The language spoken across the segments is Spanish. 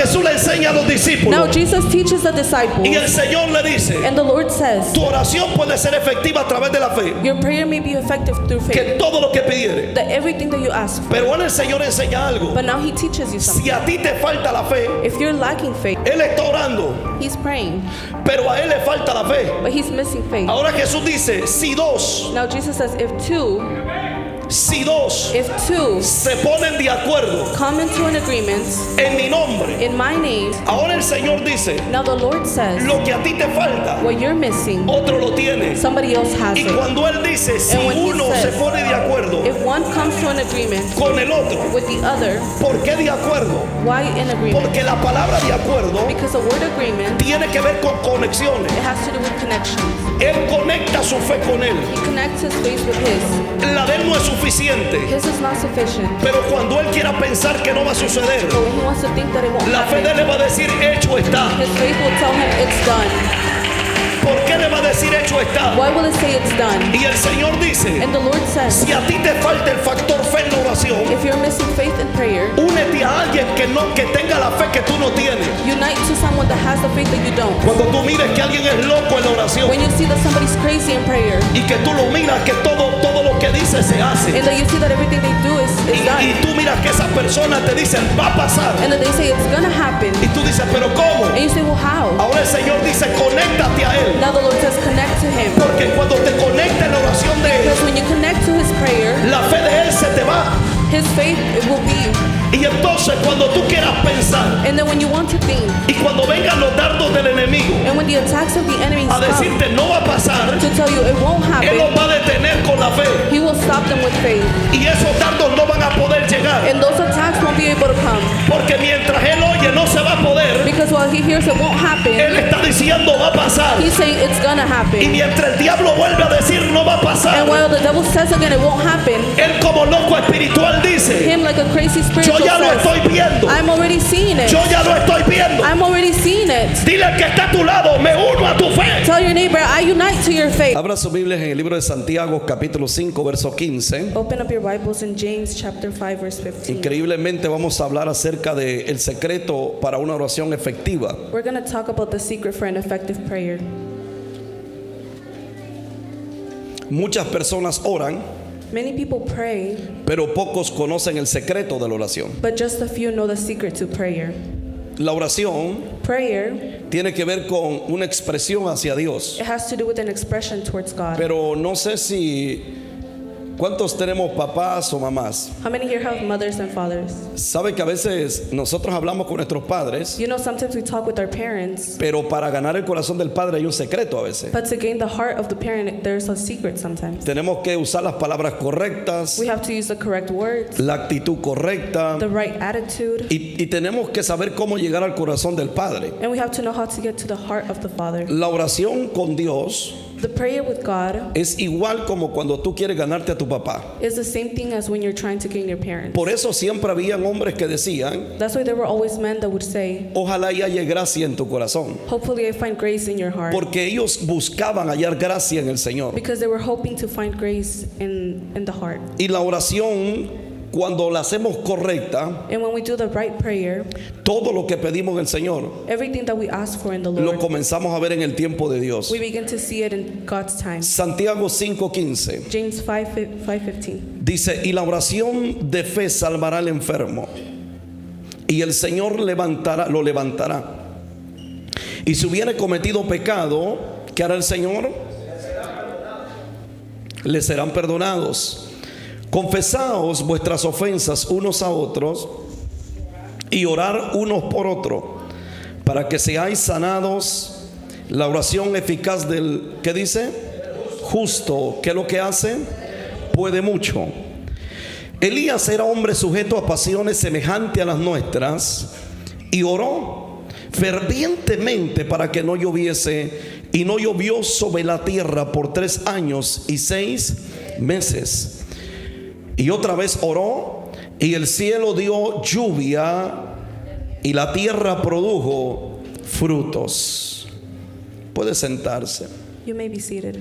Jesús le enseña a los Now discípulos Jesus teaches the disciples, y el Señor le dice: and the Lord says, tu oración puede ser efectiva a través de la fe, your prayer may be effective through faith, que todo lo que pidiere. that everything that you ask for. Pero ahora el Señor enseña algo. But now he teaches you something. Si a ti te falta la fe, If you're lacking faith, Él está orando, he's praying, pero a Él le falta la fe. but he's missing faith. Ahora Jesús dice: si dos Now Jesus says, if two se ponen de acuerdo come into an agreement en mi nombre. in my name, Ahora el Señor dice: now the Lord says, lo que a ti te falta, what you're missing, otro lo tiene. somebody else has Y it. cuando Él dice: si And when he uno says, se pone de acuerdo If one comes to an agreement con el otro, with the other, ¿por qué de acuerdo? why in agreement? Porque la palabra de acuerdo Because the word agreement, tiene que ver con conexiones. it has to do with connections. Él conecta su fe con Él. He connects his faith with his. La de Él no es suficiente, His is not sufficient. pero cuando Él quiera pensar que no va a suceder, But when he wants to think that it won't la fe de happen, Él le va a decir: hecho está. his faith will tell him it's done. ¿Por qué le va a decir hecho está? Why will it say it's done? Y el Señor dice: And the Lord says, si a ti te falta el factor fe en la oración, if you're missing faith in prayer, únete a alguien que tenga la fe que tú no tienes. unite to someone that has the faith that you don't. Cuando tú mires que alguien es loco en la oración When you see that somebody's crazy in prayer, y que tú lo miras que todo lo que dice se hace, and that you see that everything they do is y done, tú miras que esa persona te dice: va a pasar, and that they say it's gonna happen, y tú dices: pero ¿cómo? and you say, well, how? Ahora el Señor dice: conéctate a Él, Now the Lord says, connect to him. porque cuando te conectes en la oración de Él, Because when you connect to his prayer, la fe de Él se te va. his faith it will be. Y entonces cuando tú quieras pensar And then when you want to think, y cuando vengan los dardos del enemigo and when the attacks of the enemies a come decirte no va a pasar, to tell you it won't Él los happen, va a detener con la fe, he will stop them with faith. y esos dardos no van a poder llegar, And those attacks won't be able to come. porque mientras Él oye no se va a poder. Because while he hears it won't happen, Él está diciendo va a pasar, he's saying it's gonna y happen. mientras el diablo vuelve a decir no va a pasar, And while the devil says again it won't happen, Él como loco espiritual dice: him like a crazy yo spiritual ya lo says, estoy viendo, I'm already seeing it. yo ya lo estoy viendo. I'm already seeing it. Dile al que está a tu lado: me uno a tu fe. Tell your neighbor, I unite to your faith. Abra sus Biblias en el libro de Santiago capítulo 5 verso 15. Open up your Bibles in James chapter 5 verse 15. Increíblemente vamos a hablar acerca de el secreto para una oración efectiva. We're going to talk about the secret for an effective prayer. Muchas personas oran, Many people pray, pero pocos conocen el secreto de la oración. but just a few know the secret to prayer. La oración Prayer, tiene que ver con una expresión hacia Dios. it has to do with an expression towards God. Pero no sé si ¿cuántos tenemos papás o mamás? How many here have mothers and fathers? Sabe que a veces nosotros hablamos con nuestros padres, You know, sometimes we talk with our parents, pero para ganar el corazón del padre hay un secreto a veces. but to gain the heart of the parent, there's a secret sometimes. Tenemos que usar las palabras correctas, We have to use the correct words, la actitud correcta, the right attitude, y tenemos que saber cómo llegar al corazón del padre. and we have to know how to get to the heart of the Father. La oración con Dios The prayer with God es igual como cuando tú quieres ganarte a tu papá. is the same thing as when you're trying to gain your parents. Por eso siempre habían hombres que decían: That's why there were always men that would say, ojalá y haya gracia en tu corazón, hopefully I find grace in your heart. porque ellos buscaban hallar gracia en el Señor. Because they were hoping to find grace in the heart. Y la oración, cuando la hacemos correcta, And when we do the right prayer, todo lo que pedimos del Señor everything that we ask for in the lo Lord, comenzamos a ver en el tiempo de Dios. we begin to see it in God's time. Santiago 5:15 James 5:15. dice: y la oración de fe salvará al enfermo, y el Señor lo levantará. Y si hubiere cometido pecado, ¿qué hará el Señor? Le serán perdonados. Confesaos vuestras ofensas unos a otros y orar unos por otros para que seáis sanados. La oración eficaz del, ¿qué dice? Justo, ¿qué es lo que hace? Puede mucho. Elías era hombre sujeto a pasiones semejantes a las nuestras y oró fervientemente para que no lloviese, y no llovió sobre la tierra por 3 años y 6 meses. Y otra vez oró, y el cielo dio lluvia, y la tierra produjo frutos. Puede sentarse. You may be seated.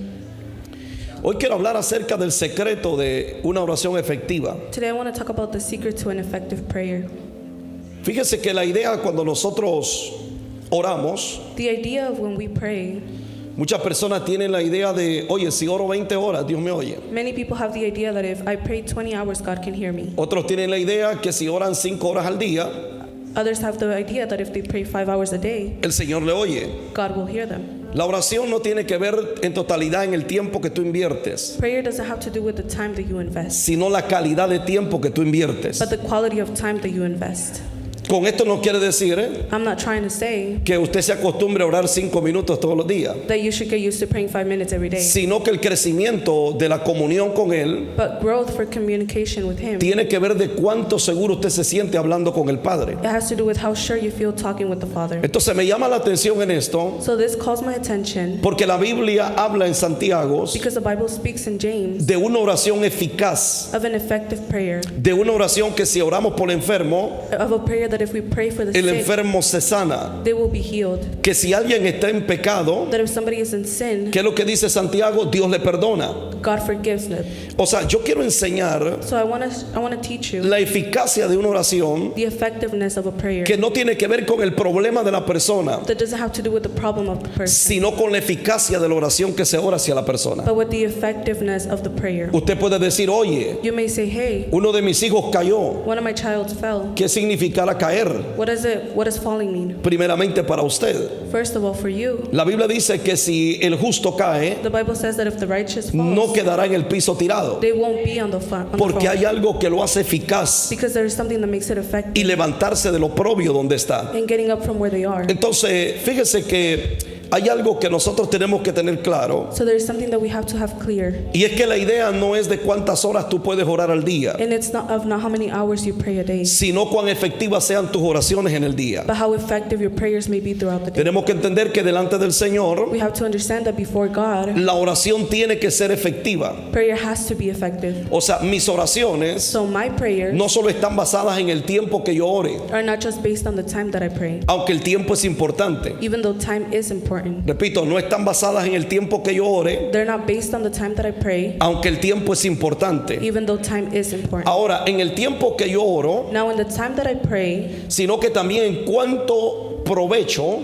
Hoy quiero hablar acerca del secreto de una oración efectiva. Today I want to talk about the secret to an effective prayer. Fíjese que la idea cuando nosotros oramos, The idea of when we pray, muchas personas tienen la idea de, oye, si oro 20 horas, Dios me oye. many people have the idea that if I pray 20 hours, God can hear me. Otros tienen la idea que si oran 5 horas al día, Others have the idea that if they pray 5 hours a day, el Señor le oye. God will hear them. La oración no tiene que ver en totalidad en el tiempo que tú inviertes, Prayer doesn't have to do with the time that you invest, sino la calidad de tiempo que tú inviertes. but the quality of time that you invest. Con esto no quiere decir I'm not trying to say que usted se acostumbre a orar 5 minutos todos los días, that you should get used to praying 5 minutes every day, sino que el crecimiento de la comunión con Él but growth for communication with Him. tiene que ver de cuánto seguro usted se siente hablando con el Padre. It has to do with how sure you feel talking with the Father. Entonces me llama la atención en esto, So this calls my attention porque la Biblia habla en Santiago because the Bible speaks in James de una oración eficaz, of an effective prayer, de una oración que si oramos por el enfermo, of a prayer that if we pray for the el sick, enfermo se sana. they will be healed. Que si alguien está en pecado, That if somebody is in sin, ¿qué es lo que dice Santiago? Dios le perdona. God forgives them. O sea, yo quiero enseñar So I want to teach you la eficacia de una oración the effectiveness of a prayer que no tiene que ver con el problema de la persona, that doesn't have to do with the problem of the person, sino con la eficacia de la oración que se ora hacia la persona. but with the effectiveness of the prayer. Usted puede decir, oye, You may say, hey, uno de mis hijos cayó. one of my child fell. ¿Qué significará caer? What does falling mean? Primeramente para usted. First of all, for you, La Biblia dice que si el justo cae, the Bible says that if the righteous no falls, quedará en el piso tirado, they won't be on the floor porque hay algo que lo hace eficaz because there is something that makes it effective y levantarse de lo propio donde está. in getting up from where they are. Entonces, fíjese que hay algo que nosotros tenemos que tener claro, So there is something that we have to have clear, y es que la idea no es de cuántas horas tú puedes orar al día, and it's not how many hours you pray a day, sino cuán efectivas sean tus oraciones en el día. but how effective your prayers may be throughout the day. Tenemos que entender que delante del Señor We have to understand that before God, la oración tiene que ser efectiva. prayer has to be effective. O sea, mis oraciones So my prayers no solo están basadas en el tiempo que yo ore, are not just based on the time that I pray, aunque el tiempo es importante. even though time is important. Repito, no están basadas en el tiempo que yo ore, They're not based on the time that I pray, aunque el tiempo es importante. even though time is important. Ahora, en el tiempo que yo oro, Now, in the time that I pray, sino que también en cuánto provecho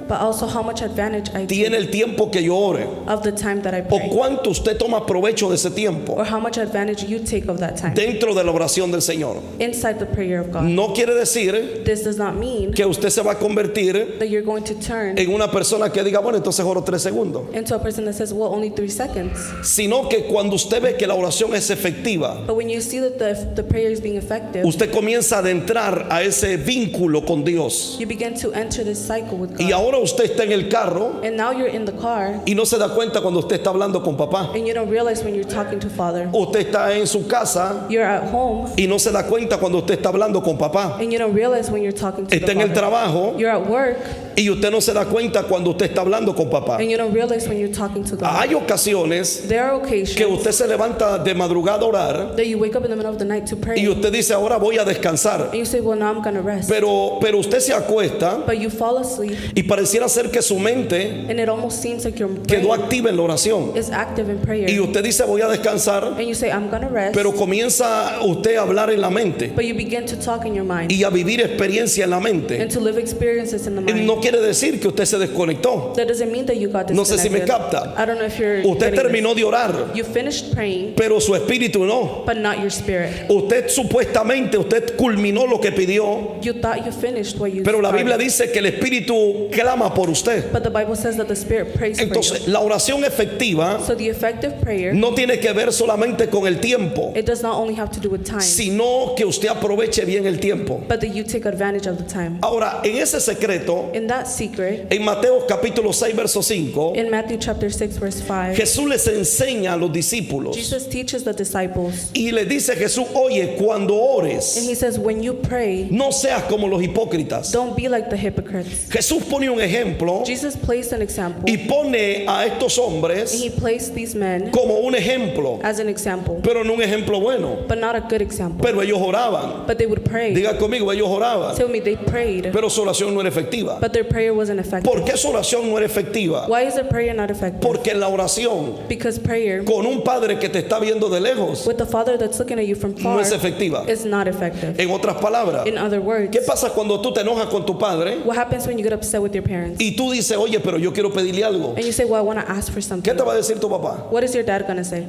but also how much advantage I tiene take el tiempo que yo ore, of the time that I o pray, cuánto usted toma provecho de ese tiempo or how much advantage you take of that time dentro de la oración del Señor. inside the prayer of God. No quiere decir This does not mean que usted se va a convertir that you're going to turn en una persona que diga, bueno, entonces oro 3 segundos, into a person that says, well, only 3 seconds. sino que cuando usted ve que la oración es efectiva, But when you see that the prayer is being effective, usted comienza a adentrar a ese vínculo con Dios. you begin to enter this cycle with Y God. ahora usted está en el carro And now you're in the car, y no se da cuenta cuando usted está hablando con papá. and you don't realize when you're talking to Father. Usted está en su casa You're at home, y no se da cuenta cuando usted está hablando con papá. and you don't realize when you're talking to Está the en el Father. trabajo You're at work, y usted no se da cuenta cuando usted está hablando con papá. and you don't realize when you're talking to God. Hay ocasiones There are que occasions usted se levanta de madrugada a orar that you wake up in the middle of the night to pray, y usted dice, ahora voy a descansar. and you say, well, now I'm going to rest. Pero usted se acuesta But you fall asleep, y pareciera ser que su mente and it almost seems like your brain quedó activa en la oración. is active in prayer. Y usted dice, voy a descansar, And you say, I'm going to rest, pero comienza usted a hablar en la mente but you begin to talk in your mind y a vivir experiencia en la mente. and to live experiences in the Y mind. no quiere decir que usted se desconectó. That doesn't mean that you got No sé si me disconnected. capta. I don't know if you're Usted getting terminó this. de orar, You finished praying, pero su espíritu no. but not your spirit. Usted supuestamente, usted culminó lo que pidió, You thought you finished what you pero la Biblia started. dice que el espíritu clama por usted. But the Bible says that the spirit prays for Entonces, you. la oración efectiva So the effective prayer, no tiene que ver solamente con el tiempo, it does not only have to do with time, sino que usted aproveche bien el tiempo. but that you take advantage of the time. Ahora, en ese secreto, In that secret, en Mateo capítulo 6, verso 5, in Matthew chapter 6, verse 5, Jesús les enseña a los discípulos Jesus teaches the disciples, y les dice Jesús, oye, cuando and ores, he says, when you pray, no seas como los hipócritas. don't be like the hypocrites. Jesús pone un ejemplo Jesus placed an example, y pone a estos and hombres he placed these men como un ejemplo, as an example, pero no un ejemplo bueno. but not a good example. Pero ellos oraban. But they would pray. Diga conmigo, ellos oraban, Tell me, they prayed, pero su oración no era efectiva. but their prayer wasn't effective. ¿Por qué su oración no era efectiva? Why is their prayer not effective? Porque en la oración Because prayer con un padre que te está viendo de lejos with the Father that's looking at you from no far es efectiva. is not effective. En otras palabras, In other words, ¿qué pasa cuando tú te enojas con tu padre what happens when you get upset with your parents y tú dices, oye, pero yo quiero pedirle algo? and you say, well, I want to ask for ¿Qué something? te va a decir tu papá? What is your dad going to say?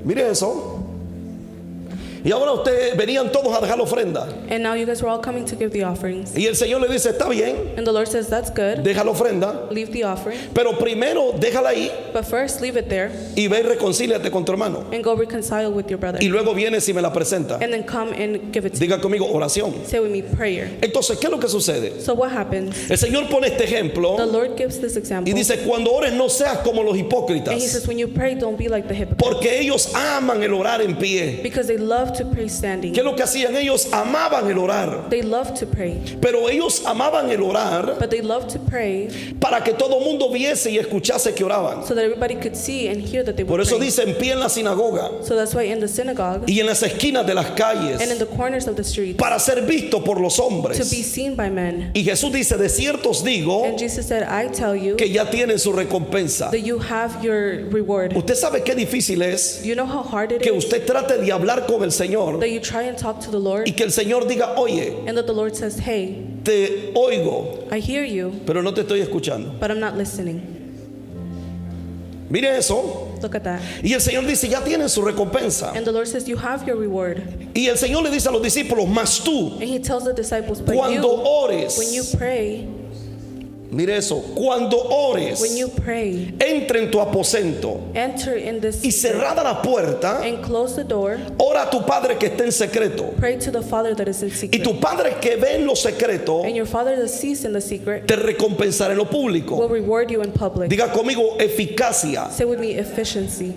Mire eso. Y ahora ustedes venían todos a dejar la ofrenda. And now you guys were all coming to give the offerings. Y el Señor le dice, está bien, And the Lord says, that's good. deja la ofrenda, Leave the offering. pero primero déjala ahí But first, leave it there y ve y reconcíliate con tu hermano. and go reconcile with your brother. Y luego vienes y me la presenta. And then come and give it to me. Diga conmigo, oración. Say with me, prayer. Entonces, ¿qué es lo que sucede? So what happens? El Señor pone este ejemplo The Lord gives this y example. dice, cuando ores no seas como los And he hipócritas, says, when you pray, don't be like the hypocrites. porque ellos aman el orar en pie. Because they love to pray standing. ¿Qué es lo que hacían? Ellos amaban el orar, They love to pray. pero ellos amaban el orar But they love to pray para que todo mundo viese y escuchase que oraban. so that everybody could see and hear that they Por were eso praying. dice en pie en la sinagoga So that's why in the synagogue y en las esquinas de las and in calles the corners of the streets para ser visto por los to be hombres. seen by men. Y Jesús dice, de cierto os digo And Jesus said, I tell you que ya tienen su recompensa. that you have your reward. Usted sabe qué difícil es You know how hard it que is usted trate de hablar con el Señor that you try and talk to the Lord y que el Señor diga, oye, and that the Lord says, hey, te oigo, I hear you, pero no te estoy escuchando. but I'm not listening. Mire eso. Look at that. Y el Señor dice, ya tienen su recompensa. And the Lord says, you have your reward. Y el Señor le dice a los discípulos, mas tú, And he tells the disciples, but cuando you, ores, when you pray, mire eso, cuando ores, when you pray, entra en tu aposento enter in this y cerrada la puerta, and close the door. ora a tu Padre que está en secreto. Pray to the Father that is in Y secret. tu Padre que ve en lo secreto, And your Father that sees in the secret te recompensará en lo will público. reward you in public. Diga conmigo, eficacia. Say with me, efficiency.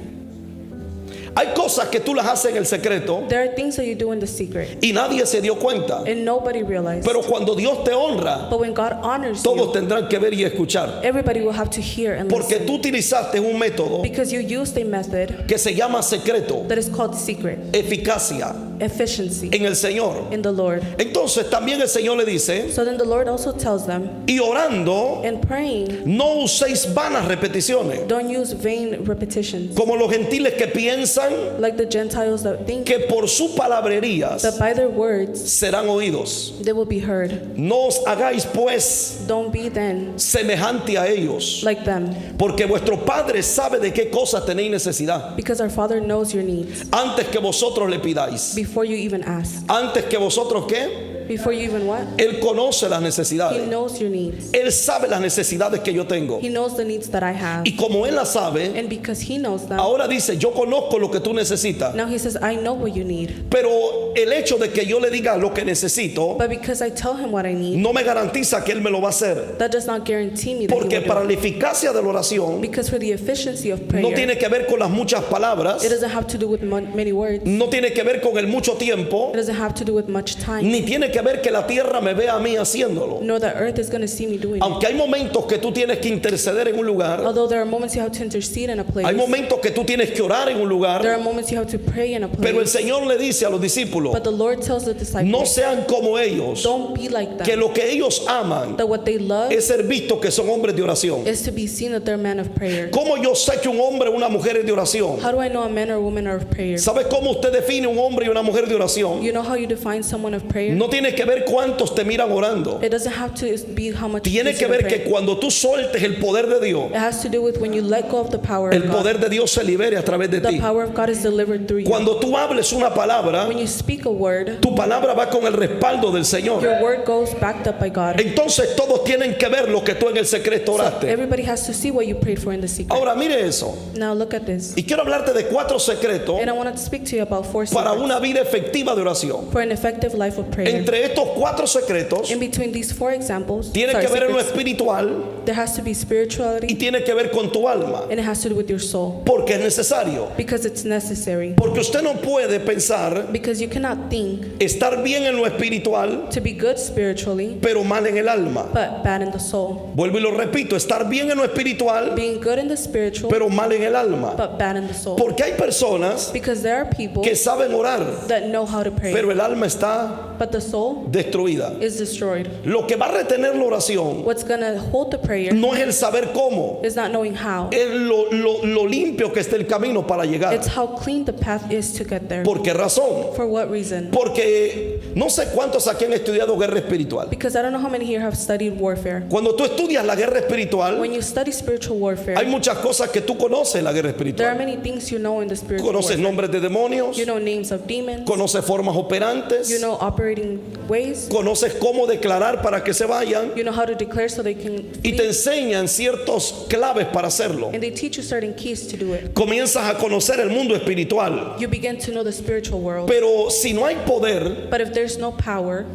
Hay cosas que tú las haces en el secreto There are things that you do in the secret y nadie se dio cuenta. and nobody realized. Pero cuando Dios te honra, But when God honors todos you, tendrán que ver y escuchar. everybody will have to hear and Porque listen. tú utilizaste un método Because you used a method que se llama secreto, that is called secret, eficacia efficiency en el Señor. in the Lord. Entonces también el Señor le dice, So then the Lord also tells them, y orando, in praying, no uséis vanas repeticiones, don't use vain repetitions, como los gentiles que piensan like the Gentiles that think que por sus palabrerías that by their words serán oídos. they will be heard. No os hagáis pues Don't be then semejante a ellos, like them, porque vuestro Padre sabe de qué cosas tenéis necesidad, because our Father knows your needs antes que vosotros le pidáis. before you even ask. Antes que vosotros, ¿qué? Before you even what? Él conoce las He necesidades. knows your needs. Él sabe las necesidades que yo tengo. He knows the needs that I have. Y como Él las sabe, And because He knows them, ahora dice, yo conozco lo que tú necesitas. now He says, I know what you need. Pero el hecho de que yo le diga lo que necesito, But because I tell Him what I need, no me garantiza que Él me lo va a hacer. that does not guarantee me that He Porque will para do la it. eficacia de la oración, Because for the efficiency of prayer, no tiene que ver con las muchas palabras, it doesn't have to do with many words. no tiene que ver con el mucho tiempo, It doesn't have to do with much time. ni tiene que ver que la tierra me vea a mí haciéndolo. Nor the earth is going to see me doing it. Aunque hay momentos que tú tienes que interceder en un lugar, Although there are moments you have to intercede in a place. hay momentos que tú tienes que orar en un There lugar, are moments you have to pray in a place. pero el Señor le dice a los discípulos, But the Lord tells the disciples, no sean como ellos, don't be like que them. lo que ellos aman That what they love es ser visto que son hombres de oración. is to be seen that they're men of prayer. ¿Cómo yo sé que un hombre o una mujer es de oración? How do I know a man or a woman are of prayer? ¿Sabe cómo usted define un hombre y una mujer de oración? You know how you define someone of prayer? No tiene que ver cuántos te miran orando. It doesn't have to be how much Tiene you que see ver them que pray. cuando tú sueltes el poder de Dios, It has to do with when you let go of the power el of God. poder de Dios se libere a través de The ti. power of God is delivered through you. Cuando tú hables una palabra, When you speak a word, tu palabra va con el respaldo del Señor. your word goes backed up by God. Entonces todos tienen que ver lo que tú en el secreto So oraste. everybody has to see what you prayed for in the secret. Ahora mire eso. Now look at this. Y quiero hablarte de 4 secretos And I want to speak to you about 4 para secrets una vida efectiva de oración. for an effective life of prayer. Entre entre estos 4 secretos In between these 4 examples, tiene que ver en lo secrets, espiritual there has to be y spirituality tiene que ver con tu alma, and it has to do with your soul. porque es necesario. Because it's necessary. Porque usted no puede pensar Because you cannot think estar bien en lo espiritual, to be good spiritually, pero mal en el alma. but bad in the soul. Vuelvo y lo repito, estar bien en lo espiritual, Being good in the spiritual, pero mal en el alma. but bad in the soul. Porque hay personas Because there are people que saben orar, that know how to pray, pero el alma está but the soul destruida. is destroyed. Lo que va a retener la oración What's going to hold the prayer no es el saber cómo, is not knowing how. es lo limpio que está el camino para llegar. It's how clean the path is to get there. ¿Por qué razón? For what reason? Porque no sé cuántos aquí han estudiado guerra espiritual. Because I don't know how many here have studied warfare. Cuando tú estudias la guerra espiritual, When you study spiritual warfare, hay muchas cosas que tú conoces en la guerra there are espiritual. many things you know in the spiritual Conoces warfare. nombres de demonios, You know names of demons. conoces formas operantes, You know operating ways. conoces cómo declarar para que se vayan You know how to declare so they can y te flee. enseñan ciertos claves para hacerlo. And they teach you certain keys to do it. Comienzas a conocer el mundo espiritual, You begin to know the spiritual world. pero si no hay poder, But if there's no power,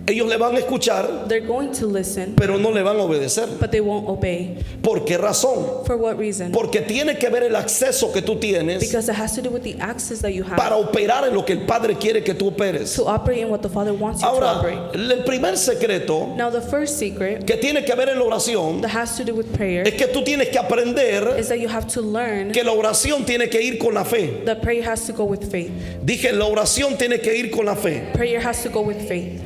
ellos le van a escuchar, they're going to listen, pero no le van a obedecer. but they won't obey. ¿Por qué razón? For what reason? Porque tiene que ver el acceso que tú tienes Because it has to do with the access that you have para operar en lo que el Padre quiere que tú operes. to operate in what the Father wants you to Ahora, operate. el primer secreto Now the first secret que tiene que ver en la oración that has to do with prayer es que tú tienes que aprender is that you have to learn que la oración tiene que ir con la fe. that prayer has to go with faith. Dije, la oración tiene que ir con la fe. Prayer has to go with faith.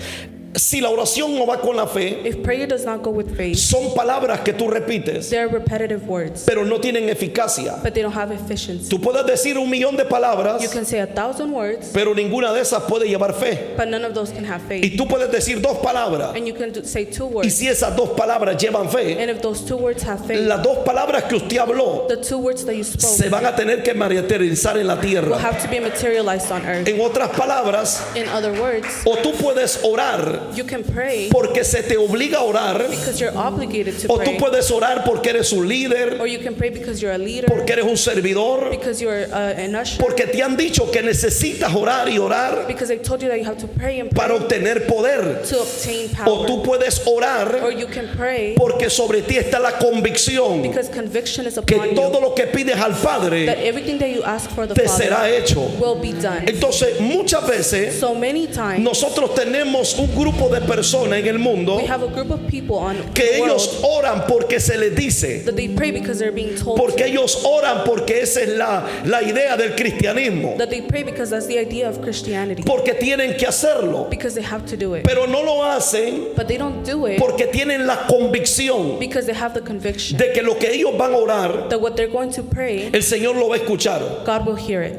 Si la oración no va con la fe, If prayer does not go with faith, son palabras que tú repites, they're repetitive words, pero no tienen eficacia. but they don't have efficiency. Tú puedes decir 1,000,000 de palabras, You can say 1,000 words, pero ninguna de esas puede llevar fe. but none of those can have faith. Y tú puedes decir 2 palabras, And you can say 2 y words, si esas 2 palabras llevan fe, and if those 2 words have faith, las 2 palabras que usted habló the 2 words that you se spoke van a tener que materializar en la will tierra. have to be materialized on earth. En otras palabras, In other words, o tú puedes orar you can pray porque se te obliga a orar, because you're obligated to o tú pray, puedes orar porque eres un líder, or you can pray because you're a leader, porque eres un servidor, because you're an usher, porque te han dicho que necesitas orar y orar because they told you that you have to pray and para pray obtener poder, to obtain o tú power, puedes orar or you can pray porque sobre ti está la convicción because conviction is que upon todo you lo que pides al that Padre everything that you ask for the te será Father hecho. will be done. Entonces, muchas veces So many times nosotros tenemos un grupo de personas en el mundo we have a group of people on que the ellos world oran porque se les dice, that they pray because they're being told porque to, ellos oran porque esa es la idea del cristianismo, that they pray because that's the idea of Christianity, porque tienen que hacerlo, because they have to do it, pero no lo hacen but they don't do it porque tienen la convicción because they have the conviction de que lo que ellos van a orar, that what they're going to pray, el Señor lo va a escuchar. God will hear it.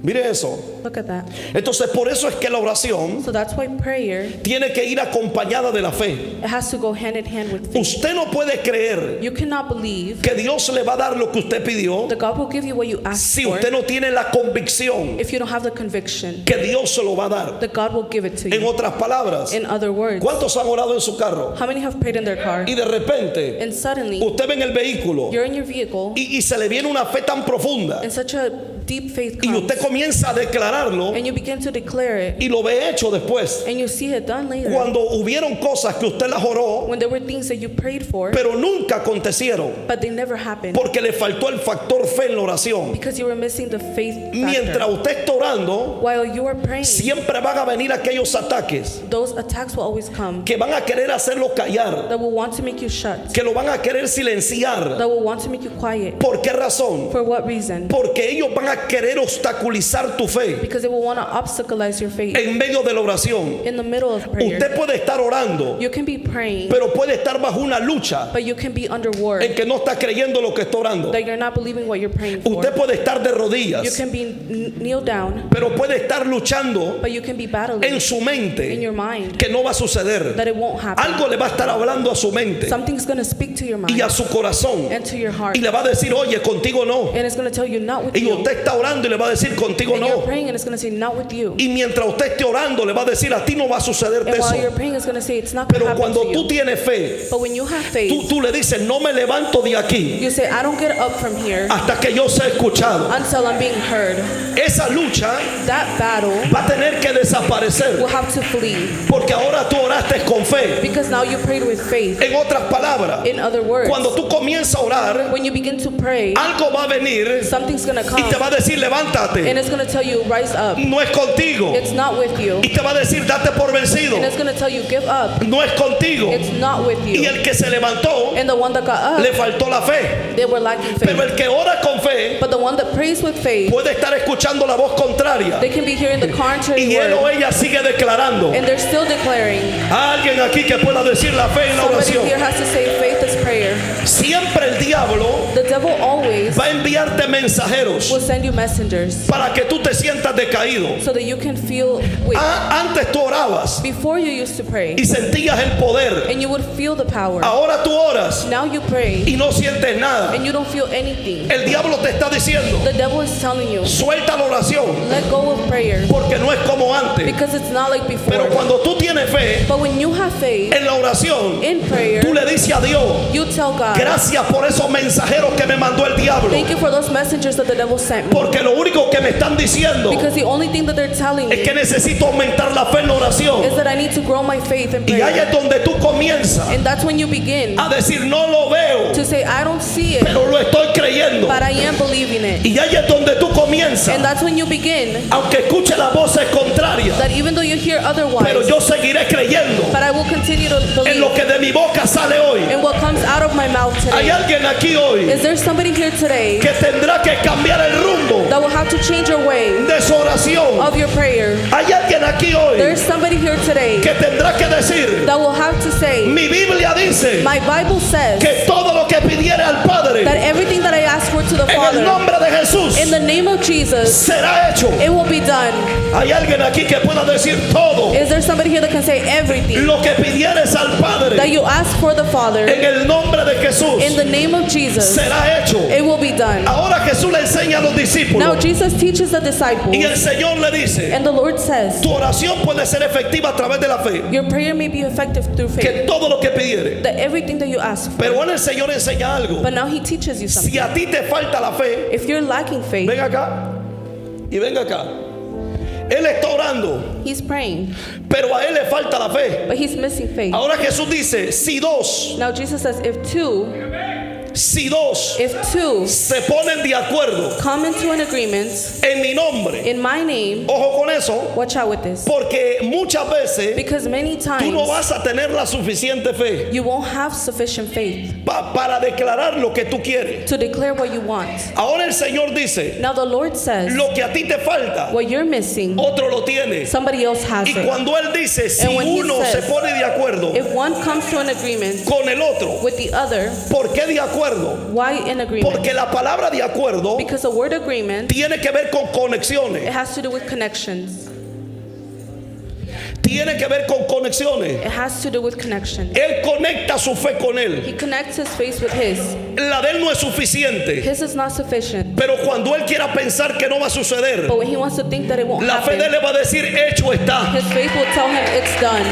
Mire eso. Look at that. Entonces, por eso es que la oración So that's why prayer, tiene que ir acompañada de la fe. it has to go hand in hand with faith. Usted no puede creer You cannot believe que Dios le va a dar lo que usted pidió that God will give you what you ask si for usted no tiene la convicción if you don't have the conviction que Dios se lo va a dar. that God will give it to En you. otras palabras, In other words, ¿cuántos han orado en su carro? how many have prayed in their car Y de repente, and suddenly usted ve en el vehículo you're in your vehicle y se le viene una fe tan profunda and such a deep faith y comes usted comienza a declararlo and you begin to declare it y lo ve hecho después. and you see it done later Cuando hubieron cosas que usted las oró, when there were things that you prayed for pero nunca acontecieron but they never happened porque le faltó el factor fe en la oración. because you were missing the faith Mientras factor. usted está orando, While you are praying, siempre van a venir aquellos ataques those attacks will always come que van a querer hacerlo callar, that will want to make you shut, que lo van a querer silenciar. that will want to make you quiet. ¿Por qué razón? For what reason? Porque ellos van a querer obstaculizar tu fe Because they will want to obstaculize your faith. en medio de la oración. In the middle of prayer, Usted puede estar orando, you can be praying, pero puede estar bajo una lucha but you can be under war, en que no está creyendo lo que está orando. that you're not believing what you're praying for. Usted puede estar de You rodillas, can be kneel down, pero puede estar luchando but you can be battling en su in mente your mind que no va a suceder. that it won't happen. Algo le va a estar hablando a su mente Something's going to speak to your y mind a su corazón and to your heart, y le va a decir, oye, contigo no. and it's going to tell you not with Y you. usted está orando y le va a decir contigo And you're no. praying and it's going to say, not with you. Y mientras usted esté orando le va a decir a ti no va a sucederte And while eso. you're praying, it's going to say, it's not going to Pero happen cuando to tú you. tienes fe, But when you have faith, tú le dices no me levanto de aquí you say, I don't get up from here hasta que yo sea escuchado. until I'm being heard. Esa lucha That battle va a tener que desaparecer will have to flee porque ahora tú oraste con fe. because now you prayed with faith. En otras palabras, In other words, cuando tú comienzas a orar, when you begin to pray, algo va a venir something's going to y te come va a decir levántate. and it's going to tell you, rise up. No es contigo. It's not with you. Y te va a decir date por vencido. And it's going to tell you, give up. No es contigo. It's not with Y you. el que se levantó And the one that got le up, faltó la fe. they were lacking Pero faith. el que ora con fe But the one that prays with faith, puede estar escuchando la voz contraria they can be hearing the contrary y él o word. ella sigue declarando. And they're still declaring. Alguien aquí que pueda decir la fe en la Somebody oración. here has to say faith is prayer. Siempre el diablo The devil always va a enviarte mensajeros will send you messengers para que tú te sientas decaído. so that you can feel weak. Antes tú orabas Before you used to pray y sentías el poder. and you would feel the power. Ahora tú oras Now you pray y no sientes nada. and you don't feel anything. El diablo te está diciendo, The devil is telling you, suelta la oración let go of prayer porque no es como antes. because it's not like Pero before. cuando tú tienes fe But when you have faith en la oración, in prayer, tú le dices a Dios, you tell God, gracias por esos mensajeros que me mandó el diablo. thank you for those messengers that the devil sent me. Porque lo único que me están diciendo Because the only thing that they're telling es que me necesito aumentar la fe en la oración. is that I need to grow my faith in Y ahí prayer. es donde tú comienzas And that's when you begin a decir, no lo veo, to say, I don't see it, pero lo estoy creyendo. but I am believing it. Y ahí es donde tú comienzas, And that's when you begin aunque escuche las voces contrarias, that even though you hear pero otherwise, yo seguiré creyendo but I will continue to en lo believe que de mi boca sale hoy. in what comes out of my mouth Hay today. alguien aquí hoy Is there somebody here today que tendrá que cambiar el rumbo that will have to change your way de su oración. of your prayer? Hay alguien aquí hoy There's somebody here today que tendrá que decir, that will have to say, mi Biblia dice my Bible says que todo lo que pidiere al Padre that everything that I ask for to the en el Father, nombre de Jesús in the name of Jesus, será hecho. it will be done. Hay alguien aquí que pueda decir todo Is there somebody here that can say everything lo que pidieres al that Padre you ask for the Father en el nombre de Jesús in the name of Jesus, será hecho. it will be done. Ahora Jesús le enseña a los Now discípulos Jesus teaches the disciples, y el Señor le dice, and the Lord says, tu oración puede ser efectiva a través de la fe, your prayer may be effective through faith, que todo lo que pidiere. that everything that you ask for. Pero ahora el Señor enseña algo. But now He teaches you something. Si a ti te falta la fe, If you're lacking faith, ven acá y ven acá. Él está orando, He's praying, pero a él le falta la fe. but he's missing faith. Ahora Jesús dice, si dos Now Jesus says, if two se ponen de acuerdo come into an agreement en mi nombre, in my name, ojo con eso, watch out with this. porque muchas veces Because many tú no times vas a tener la suficiente fe you won't have sufficient faith para declarar lo que tú quieres. to declare what you want. Ahora el Señor dice, Now the Lord says, lo que a ti te falta, what you're missing, otro lo tiene. somebody else has Y it. cuando Él dice, si And when he uno se says, pone de acuerdo If one comes to an agreement con el otro, with the other, ¿por qué de acuerdo? why in agreement? Porque la palabra de acuerdo Because the word agreement, tiene que ver con it conexiones. has to do with connections. Tiene que ver con conexiones. It has to do with connections. Él conecta su fe con Él. He connects his faith with his. La de Él no es suficiente. His is not sufficient. Pero cuando Él quiera pensar que no va a suceder, But when he wants to think that it won't la fe de Él happen, le va a decir, hecho está. his faith will tell him it's done.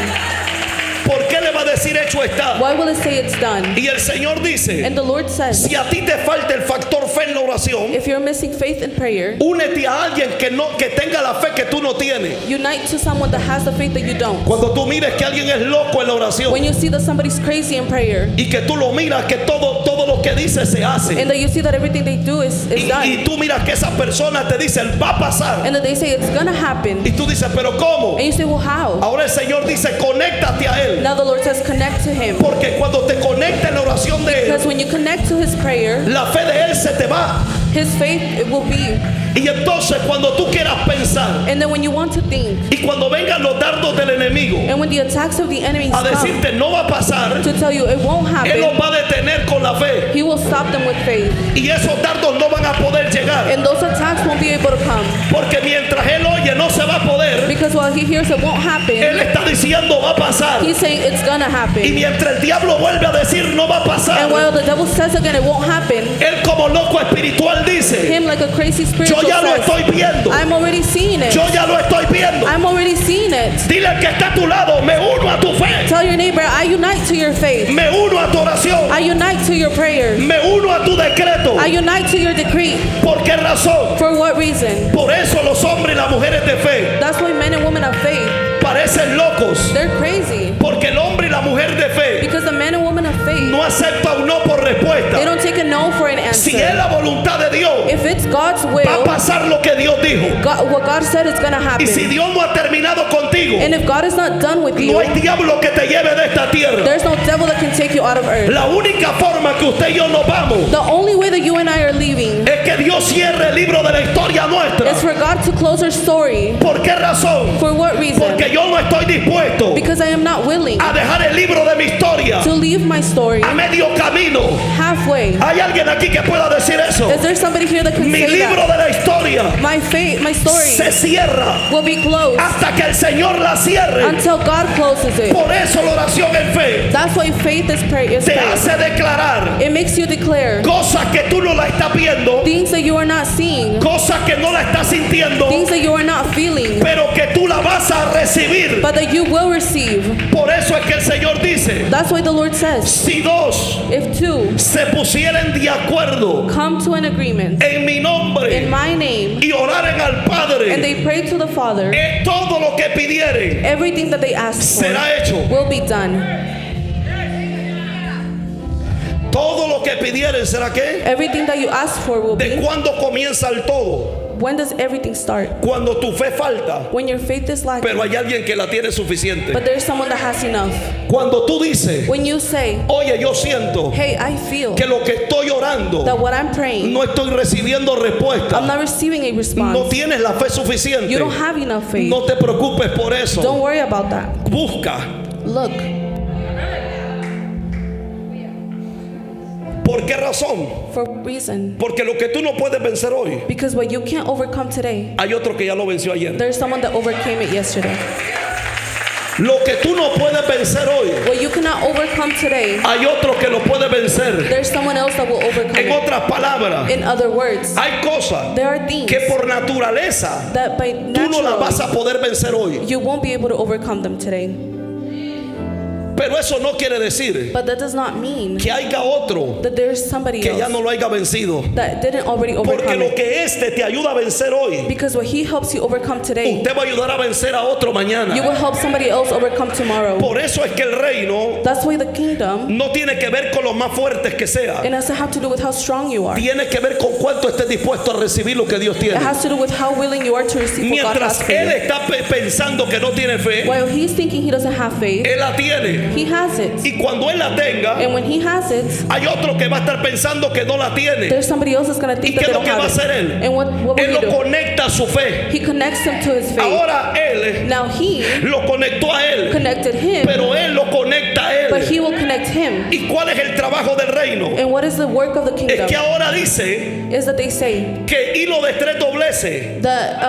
¿Por qué le va a decir hecho está? Why will it say it's done? Y el Señor dice, And the Lord says, si a ti te falta el factor fe en la oración, if you're missing faith in prayer, únete a alguien que tenga la fe que tú no tienes. unite to someone that has the faith that you don't. Cuando tú mires que alguien es loco en la oración When you see that somebody's crazy in prayer, y que tú lo miras que todo lo que dice se hace, and that you see that everything they do is y done, tú miras que esa persona te dice va a pasar, and that they say it's gonna happen, y tú dices pero ¿cómo? and you say, well, how? Ahora el Señor dice conéctate a Él, Now the Lord says, connect to him. porque cuando te conectas en la oración de Because Él, when you connect to his prayer, la fe de Él se te va. his faith it will be. Y entonces cuando tú quieras pensar And then when you want to think, y cuando vengan los dardos del enemigo and when the attacks of the enemies a come decirte no va a pasar, to tell you it won't Él los happen, va a detener con la fe, he will stop them with faith. y esos dardos no van a poder llegar, And those attacks won't be able to come. porque mientras Él oye no se va a poder. Because while he hears it won't Él happen, está diciendo va a pasar, he's saying it's gonna y happen. mientras el diablo vuelve a decir no va a pasar, And while the devil says again it won't happen, Él como loco espiritual dice him like a crazy yo spiritual ya lo says. estoy viendo. I'm already seeing it. Yo ya lo estoy viendo. I'm already seeing it. Dile al que está a tu lado, me uno a tu fe. Tell your neighbor, I unite to your faith. Me uno a tu oración. I unite to your prayers. Me uno a tu decreto. I unite to your decree. ¿Por qué razón? For what reason? Por eso los hombres y las mujeres de fe That's why men and women of faith, parecen locos. they're crazy. Porque el hombre y la mujer de fe Because the men and women of faith, no acepta un no por they respuesta. don't take a no for an Si answer. es la voluntad de Dios, If it's God's va a will, pasar lo que Dios dijo. what God said is going to Y si happen. Dios no ha terminado contigo, And if God is not done with no you, hay diablo que te lleve de esta tierra. there's no devil that can take you out of earth. La única forma que usted y yo nos vamos The only way that you and I are leaving es que Dios cierre el libro de la historia nuestra. is for God to close our story. ¿Por qué razón? For what reason? Porque yo no estoy dispuesto Because I am not willing a dejar el libro de mi historia to leave my story a medio camino. halfway. ¿Hay alguien aquí que pueda decir eso? Is there somebody here that can Mi say libro that? de la historia My faith, my story se cierra will be closed hasta que el Señor la cierre. until God closes it. Por eso la oración en fe That's why faith is prayer. te hace declarar It makes you declare cosas que tú no la estás viendo, things that you are not seeing, cosas que no la estás sintiendo, things that you are not feeling, pero que tú la vas a recibir. but that you will receive. Por eso es que el Señor dice, That's why the Lord says, si dos if two se pusieren de acuerdo come to an agreement en mi in nombre my name y oraren al and Padre, they pray to the Father, todo lo que pidieren everything that they ask será for hecho. will be done. Todo lo que pidieren será ¿qué? Everything that you ask for will ¿De be. cuándo comienza el todo? When does everything start? Cuando tu fe falta, When your faith is lacking, pero hay alguien que la tiene suficiente. but there's someone that has enough. Cuando tú dices, When you say, oye, yo siento hey, I feel que lo que estoy orando that what I'm praying, no estoy recibiendo I'm respuesta, not receiving a no response. tienes la fe suficiente, You don't have enough faith. no te preocupes por Don't eso. worry about that. Busca. Look. ¿Por qué razón? For what reason? Porque lo que tú no puedes vencer hoy, Because what you can't overcome today, hay otro que ya lo venció ayer. there's someone that overcame it yesterday. Lo que tú no puedes vencer hoy, What you cannot overcome today, hay otro que lo puede vencer. there's someone else that will overcome En it. otras palabras, In other words, hay cosas there are things que por naturaleza that by tú no las vas a naturally poder vencer hoy. you won't be able to overcome them today. Pero eso no quiere decir But that does not mean que haya otro that there's somebody que ya else no lo haya vencido. that didn't already Porque overcome lo it. que este te ayuda a vencer hoy, Because what he helps you overcome today, usted va a ayudar a vencer a otro you mañana. will help somebody else overcome tomorrow. Por eso es que el reino That's why the kingdom, no tiene que ver con los más fuertes que sean. it doesn't have to do with how strong you are. Tiene que ver con cuánto estés dispuesto a recibir lo que Dios It tiene. has to do with how willing you are to receive what God has Mientras for él you. está pensando que no tiene fe, While he's thinking he doesn't have faith, él la tiene. he has it. Y cuando él la tenga, And when he has it, hay otro que va a estar pensando que no la tiene. there's somebody else that's going to ¿Y think qué that es they lo don't que va a have hacer it. él? And what will Él he lo do? conecta a su fe. He connects him to his faith. Ahora él Now he lo conectó a él, connected him, pero él lo conecta a but él. he will connect him. ¿Y cuál es el trabajo del reino? And what is the work of the Es kingdom? que ahora dice Is that they say que hilo de tres dobleces that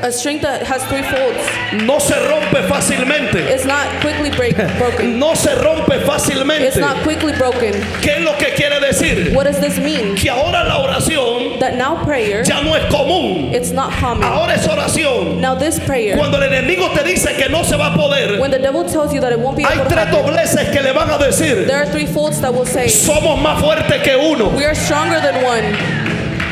a string that has three folds no se rompe fácilmente. is not quickly broken. No se rompe It's fácilmente. not quickly broken. ¿Qué es lo que quiere decir? What does this mean? Que ahora la oración That now prayer, ya no es común. it's not common. Ahora es oración. Now this prayer, Cuando el enemigo te dice que no se va a poder, when the devil tells you that it won't be hay able to tres happen, dobleces que le van a decir: there are three folds that will say, somos más fuertes que uno. we are stronger than one.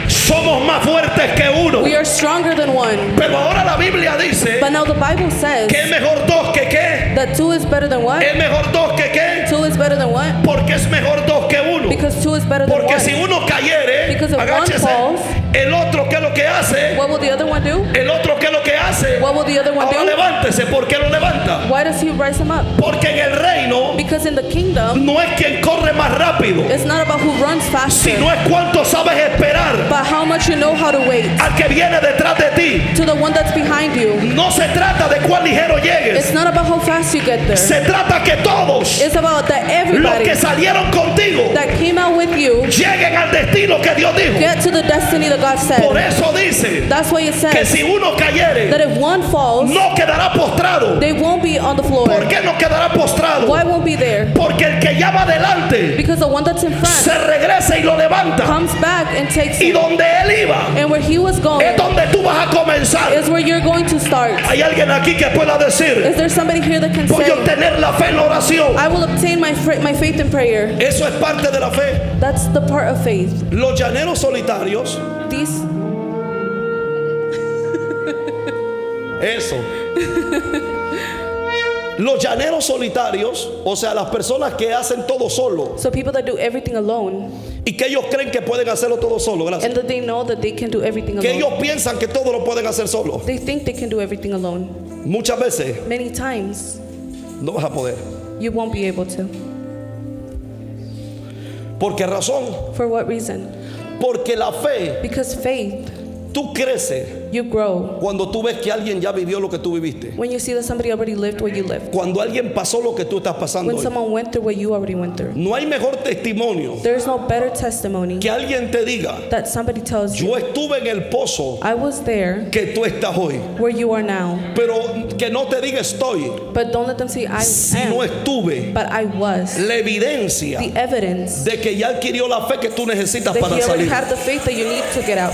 Somos más fuertes que uno. We are stronger than one. Pero ahora la Biblia dice But now the Bible says que es mejor dos que qué. that two is better than one. Es mejor dos que qué. Two is better than one. Porque es mejor dos que uno. Because two is better than Porque si one. uno cayere, Because if one agáchese, falls, el otro ¿qué es lo que hace? What will the other one do? El otro ¿qué es lo que hace? What will the other one Ahora do? levántese. ¿Por qué lo levanta? Why does he rise him up? Porque en el reino Because in the kingdom, no es quien corre más rápido, it's not about who runs faster, sino es cuánto sabes esperar but how much you know how to wait al que viene detrás de ti. to the one that's behind you. No se trata de cuán ligero llegues. It's not about how fast you get there. Se trata que todos It's about that los everybody que salieron contigo that came out with you lleguen al destino que Dios dijo. get to the destiny that God Por said. eso dice That's why it que says si uno cayere, that if one falls, no quedará postrado. they won't be on the floor. ¿Por qué no quedará postrado? Why won't be there? Porque el que ya va adelante Because the one that's in front se regresa y lo levanta. comes back and takes Y him. donde él iba And where he was going es donde tú vas a comenzar. is where you're going to start. Hay alguien aquí que pueda decir, Is there somebody here that can voy a say, obtener la fe en la oración. I will obtain my faith in prayer? Eso es parte de la fe. That's the part of faith. Los llaneros solitarios, These, eso. Los llaneros solitarios, o sea, las personas que hacen todo solo so people that do everything alone, y que ellos creen que pueden hacerlo todo solo, gracias. and that they know that they can do everything Que alone. ellos piensan que todo lo pueden hacer solo. They think they can do everything alone. Muchas veces Many times, no vas a poder. you won't be able to. ¿Por qué razón? For what reason? Porque la fe, Because faith, tú creces you grow cuando tú ves que alguien ya vivió lo que tú viviste. when you see that somebody already lived what you lived. Cuando alguien pasó lo que tú estás pasando When hoy. someone went through what you already went through. No hay mejor testimonio There's no better testimony que alguien te diga, that somebody tells you, yo estuve en el pozo I was there que tú estás hoy. where you are now. Pero que no te diga estoy, But don't let them say I sino am, estuve. but I was. La evidencia The evidence de que ya adquirió la fe que tú necesitas that para he already salir. had the faith that you need to get out.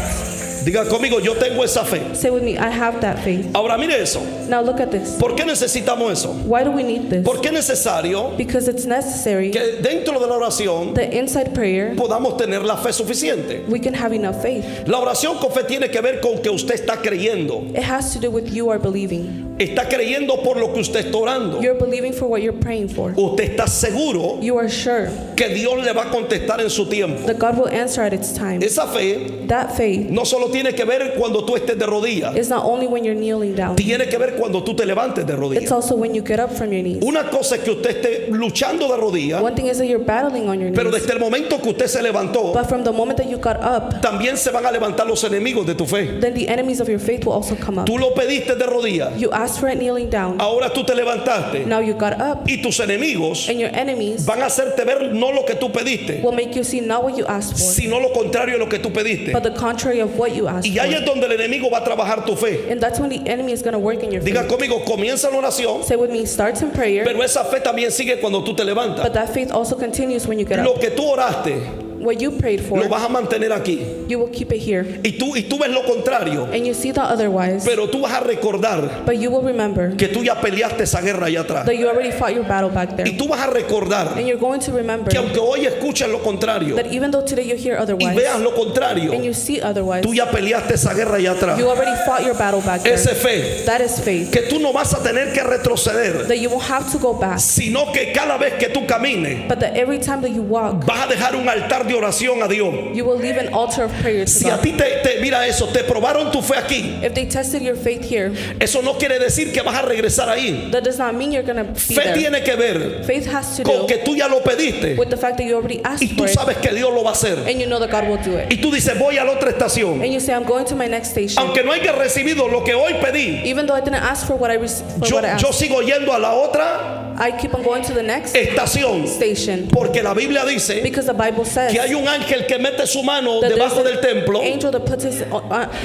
Diga conmigo, yo tengo esa fe. Say with me, I have that faith. Ahora mire eso. Now look at this. ¿Por qué necesitamos eso? Why do we need this? Porque es necesario Because it's necessary que dentro de la oración that inside prayer podamos tener la fe suficiente. we can have enough faith. La oración con fe tiene que ver con que usted está creyendo. It has to do with you are believing. Está creyendo por lo que usted está orando. You're believing for what you're praying for. Usted está seguro You are sure que Dios le va a contestar en su tiempo. that God will answer at its time. Esa fe That faith no solo tiene que ver cuando tú estés de rodillas, is not only when you're kneeling down. tiene que ver cuando tú te levantes de It's rodillas. also when you get up from your knees. Una cosa es que usted esté luchando de rodillas, One thing is that you're battling on your pero knees. desde el momento que usted se levantó, But from the moment that you got up, también se van a levantar los enemigos de tu fe. then the enemies of your faith will also come up. Tú lo pediste de rodillas, You asked for it kneeling down. ahora tú te levantaste Now you got up, y tus enemigos and your enemies van a hacerte ver no lo que tú pediste, will make you see not what you asked for, sino lo contrario de lo que tú pediste. but the contrary of what you asked Y ahí es for. donde el enemigo va a trabajar tu fe. And that's when the enemy is going to work in your Diga faith. conmigo, comienza la oración, Say with me, starts in prayer, pero esa fe también sigue cuando tú te levantas. but that faith also continues when you get Lo up. que tú oraste, What you prayed for, lo vas a mantener aquí. you will keep it here. Y tú ves lo contrario, And you see that otherwise, pero tú vas a recordar but you will remember que tú ya peleaste esa guerra allá atrás. that you already fought your battle back there. Y tú vas a recordar And you're going to remember que aunque hoy escuches lo contrario that even though today you hear y otherwise, veas lo contrario, and you see otherwise, tú ya peleaste esa guerra allá atrás. you already fought your battle back there. Esa fe That is faith. que tú no vas a tener que retroceder, That you won't have to go back, sino que cada vez que tú camines but that every time that you walk, vas a dejar un altar de oración a Dios. you will leave an altar of prayer to Si a God. ti mira eso, te probaron tu fe aquí, If they tested your faith here, eso no quiere decir que vas a regresar ahí. that does not mean you're going to be Fe there. tiene que ver Faith has to con do que tú ya lo pediste with the fact that you already asked y for tú it, sabes que Dios lo va a hacer. and you know that God will do it. Y tú dices, voy a la otra estación. And you say, I'm going to my next station. Aunque no haya recibido lo que hoy pedí, Even though I didn't ask for what I yo asked, sigo yendo a la otra I keep on going to the next estación. station. Porque la Biblia dice Because the Bible says que hay un ángel que mete su mano that there's debajo del an templo angel that puts his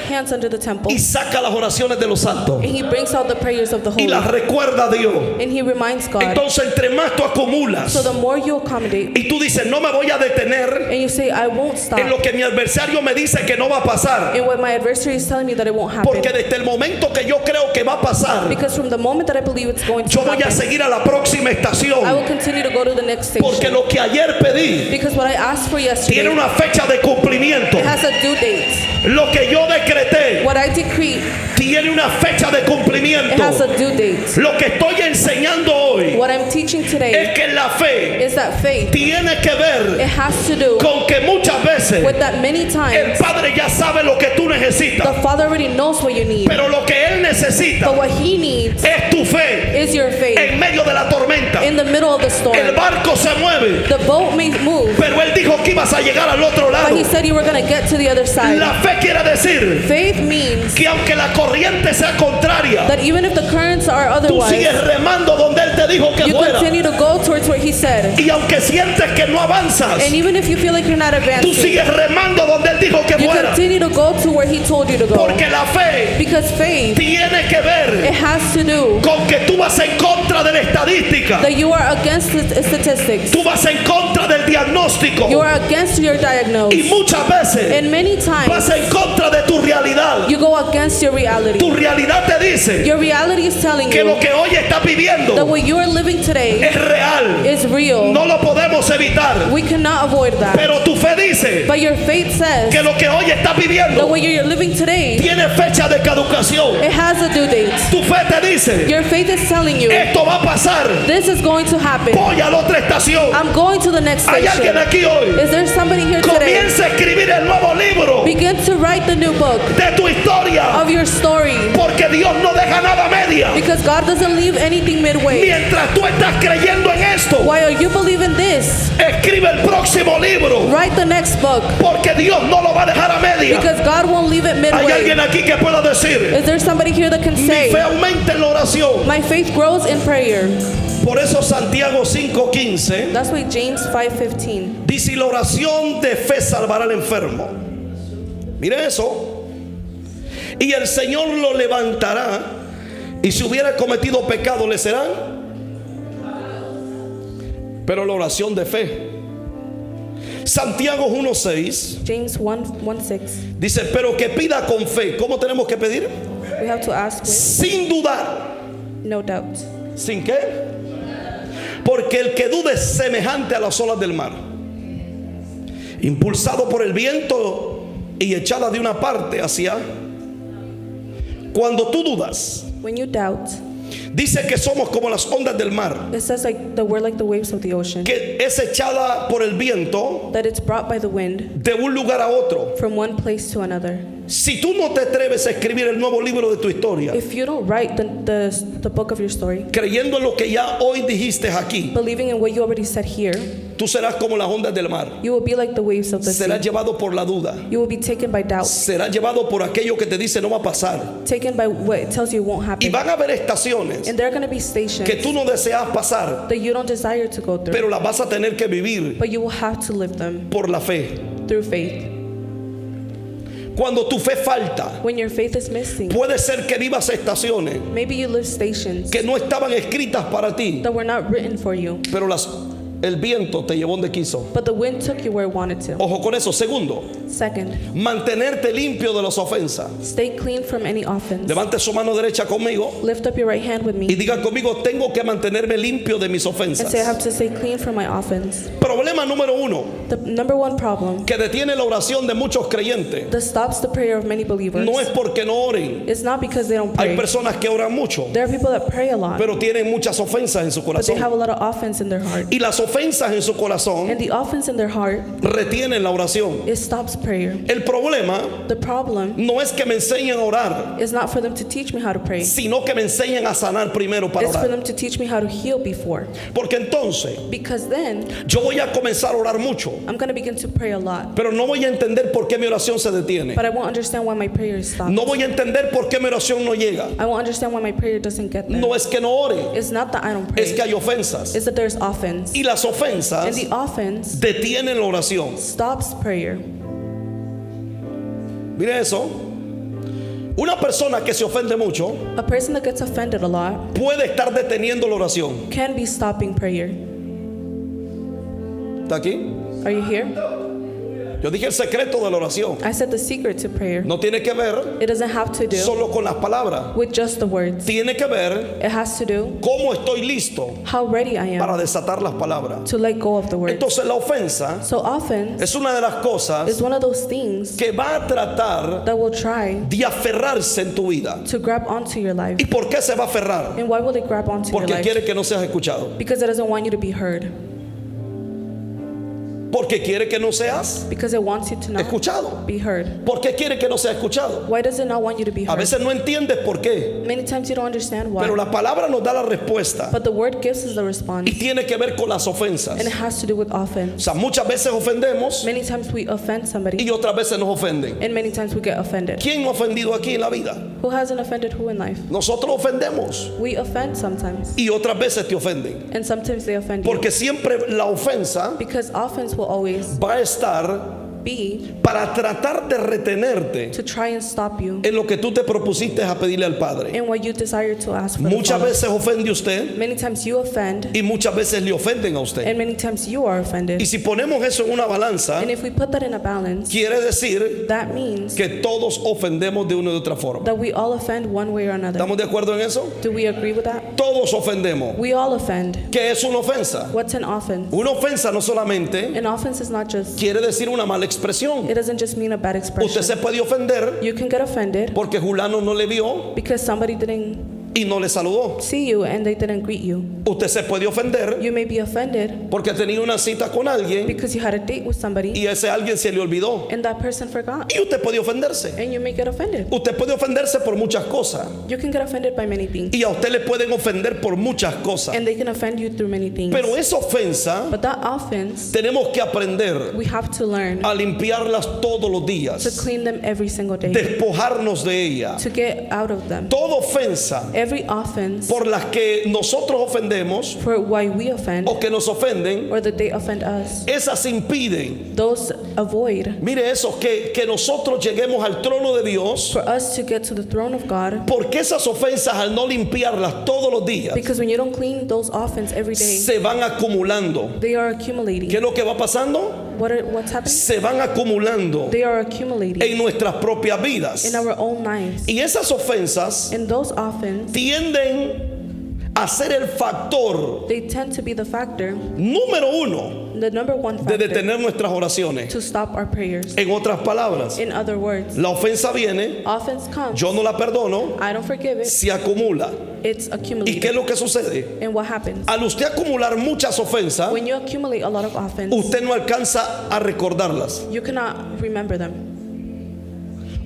hands under the temple, y saca las oraciones de los santos and he brings out the prayers of the y holy, las recuerda a Dios. and he reminds God. Entonces, entre más tú acumulas So the more you accommodate, y tú dices, no me voy a detener and you say, I won't stop, en lo que mi adversario me dice que no va a pasar, and what my adversary is telling me that it won't happen. porque desde el momento que yo creo que va a pasar, Because from the moment that I believe it's going to yo voy a happen, seguir a la próxima I estación, will continue to go to the next porque station. lo que ayer pedí Because what I asked for yesterday, tiene una fecha de cumplimiento. it has a due date. Lo que yo decreté What I decree, tiene una fecha de it cumplimiento. has a due date. Lo que estoy enseñando hoy What I'm teaching today es que la fe is that faith, tiene que it ver has to do con que muchas veces with that many el times Padre ya sabe lo que tú necesitas, the Father already knows what you need, pero lo que Él necesita but what He needs es tu fe is your faith. en medio de la tormenta. In the middle of the El storm, barco se mueve, the boat may move, pero Él dijo que ibas a llegar al otro but lado. He said you were going to get to the other side. La fe quiere decir Faith means que aunque la corriente sea contraria, that even if the currents are tú otherwise, sigues remando donde Él te dijo que you fuera. continue to go towards where He said, Y aunque sientes que no avanzas, and even if you feel like you're not tú advancing, sigues remando donde Él dijo que you fuera. continue to go to where He told you to go. Porque la fe Because faith, tiene que it ver has to do con que tú vas en contra de la estadística. that you are against the statistics. Tú vas en contra del diagnóstico. You are against your Y diagnosis. muchas veces And many vas times, en contra de tu realidad. you go against your reality. Tu realidad te dice Your reality is telling que lo you que hoy estás that viviendo what you are living today es real. is real. No lo podemos evitar. We cannot avoid that. Pero tu fe dice But your faith says que lo que hoy estás that viviendo what you're living today, tiene fecha de caducación. it has a due date. Tu fe te dice, Your faith is telling you, esto va a pasar. this is going to happen. Voy a la otra estación. I'm going to the next Hay alguien station. aquí hoy. Is there somebody here today? Comienza a escribir el nuevo libro Begin to write the new book de tu historia. of your story. Porque Dios no deja nada a media. Because God doesn't leave anything midway. Mientras tú estás creyendo en esto, While you believe in this, escribe el próximo libro. write the next book. Porque Dios no lo va a dejar a media. Because God won't leave it Hay alguien midway. aquí que pueda decir, Is there somebody here that can mi say, fe aumenta en la oración. my faith grows in prayer? Por eso Santiago 5:15 That's why James 5:15. dice, la oración de fe salvará al enfermo. Mire eso. Y el Señor lo levantará, y si hubiera cometido pecado le serán. Pero la oración de fe. Santiago 1:6 James 1:6. dice, pero que pida con fe. ¿Cómo tenemos que pedir? We have to ask with Sin dudar. no doubt. ¿Sin qué? Porque el que dude es semejante a las olas del mar, impulsado por el viento y echada de una parte hacia. Cuando tú dudas, When you doubt, dice que somos como las ondas del mar, it says we're like the waves of the ocean, que es echada por el viento that it's brought by the wind de un lugar a otro. from one place to another. Si tú no te atreves a escribir el nuevo libro de tu historia, If you don't write the book of your story, creyendo en lo que ya hoy dijiste aquí, believing in what you already said here, tú serás como las ondas del mar. you will be like the waves of the Serás sea. llevado por la duda. You will be taken by doubt, Serás llevado por aquello que te dice no va a pasar. taken by what it tells you won't Y happen. van a haber estaciones And there are going to be stations que tú no deseas pasar, that you don't desire to go through, pero las vas a tener que vivir but you will have to live them por la fe. through faith. Cuando tu fe falta, When your faith is missing, puede ser que vivas estaciones maybe you live stations que no estaban escritas para ti, that were not written for you, pero el viento te llevó donde quiso. but the wind took you where it wanted to. Ojo con eso. Segundo, Second, mantenerte limpio de las ofensas. stay clean from any offense. Levante su mano derecha conmigo Lift up your right hand with y me diga conmigo, tengo que mantenerme limpio de mis and ofensas. say, I have to stay clean from my offense. Problema número uno The number one problem que detiene la oración de muchos creyentes that stops the prayer of many believers no es porque no oren. is not because they don't Hay pray. personas que oran mucho, There are people that pray a lot, pero tienen muchas ofensas en su but they have corazón. a lot of offense in their heart. Y las ofensas en su corazón And the offense in their heart, retienen la oración. it stops prayer. El problema The problem no es que me enseñen a orar, is not for them to teach me how to pray. sino que me enseñen a sanar primero para It's for orar. them to teach me how to heal before. Porque entonces Because then yo voy a comenzar a orar mucho, I'm going to begin to pray a lot. pero no voy a entender por qué mi oración se detiene. But I won't understand why my prayer is stopped. No voy a entender por qué mi oración no llega. I won't understand why my prayer doesn't get there. No es que no ore, It's not that I don't es que pray. hay ofensas. It's that there's offense. Y las ofensas And the offense detienen la oración. stops prayer. Mire eso. Una persona que se ofende mucho A person that gets offended a lot puede estar deteniendo la oración. can be stopping prayer. ¿Está aquí? Are you here? Yo dije el secreto de la oración. I said the secret to prayer. No tiene que ver It doesn't have to do solo con las palabras. with just the words. Tiene que ver It has to do cómo estoy listo how ready I para am desatar las palabras. to let go of the words. Entonces la ofensa So offense es una de las cosas is one of those things que va a tratar that will try de aferrarse en tu vida. to grab onto your life. ¿Y por qué se va a aferrar? And why will it grab onto your Porque life? quiere que no seas escuchado. Because it doesn't want you to be heard. Porque quiere que no seas Because it wants you to not escuchado. be heard. ¿Por qué quiere que no seas escuchado? Why does it not want you to be A heard? veces no entiendes por qué, Many times you don't understand why. pero la palabra nos da la respuesta But the word gives us the response. y tiene que ver con las ofensas. And it has to do with O offense. sea, muchas veces ofendemos Many times we offend somebody. y otras veces nos ofenden. And many times we get offended. ¿Quién no ha ofendido aquí en la vida? Who hasn't offended who in life? Nosotros ofendemos We offend sometimes. y otras veces te ofenden. And sometimes they offend you. Porque siempre la ofensa Because offense will always va a estar be para tratar de retenerte to try and stop you en lo que tú te propusiste a pedirle al Padre. in what you desire to ask for. Muchas veces ofende usted Many times you offend, y muchas veces le ofenden a usted. and many times you are offended. Y si ponemos eso en una balanza, And if we put that in a balance, quiere decir that means que todos ofendemos de una u otra forma. that we all offend one way or another. ¿Estamos de acuerdo en eso? Do we agree with that? Todos ofendemos. We all offend. ¿Qué es una ofensa? What's an offense? Una ofensa no solamente An offense is not just, quiere decir una mala expresión. it doesn't just mean a bad Usted expression. se puede ofender You can get offended porque Julano no le vio because somebody didn't y no le saludó. see you and they didn't greet you. Usted se puede ofender You may be offended porque tenía una cita con alguien because you had a date with somebody y ese alguien se le olvidó. and that person forgot. Y usted puede ofenderse. And you may get offended. Usted puede ofenderse por muchas cosas. You can get offended by many things. Y a usted le pueden ofender por muchas cosas. And they can offend you through many things. Pero esa ofensa But that offense, tenemos que aprender we have to learn a limpiarlas todos los to días. clean them every single day. Despojarnos de ella. To get out of them. Toda ofensa Every offense por las que nosotros ofendemos for why we offend o que nos ofenden, or that they offend us, esas impiden, those avoid mire eso, que nosotros lleguemos al trono de Dios, for us to get to the throne of God. porque esas ofensas al no limpiarlas todos los días Because when you don't clean those offense every day, se van acumulando. they are accumulating. ¿Qué es lo que va pasando? What's happening? Se van acumulando They are accumulating en nuestras propias vidas. in our own lives. Y esas ofensas And those offense, tienden a ser el factor they tend to be the factor, número uno the number one de factor detener nuestras oraciones. to stop our prayers. En otras palabras, In other words, la ofensa viene, offense comes, yo no la perdono, I don't forgive it, se acumula. it's ¿Y qué es accumulated. lo que sucede? And what happens? Al usted acumular muchas ofensas, When you accumulate a lot of offense, usted no alcanza a recordarlas. you cannot remember them.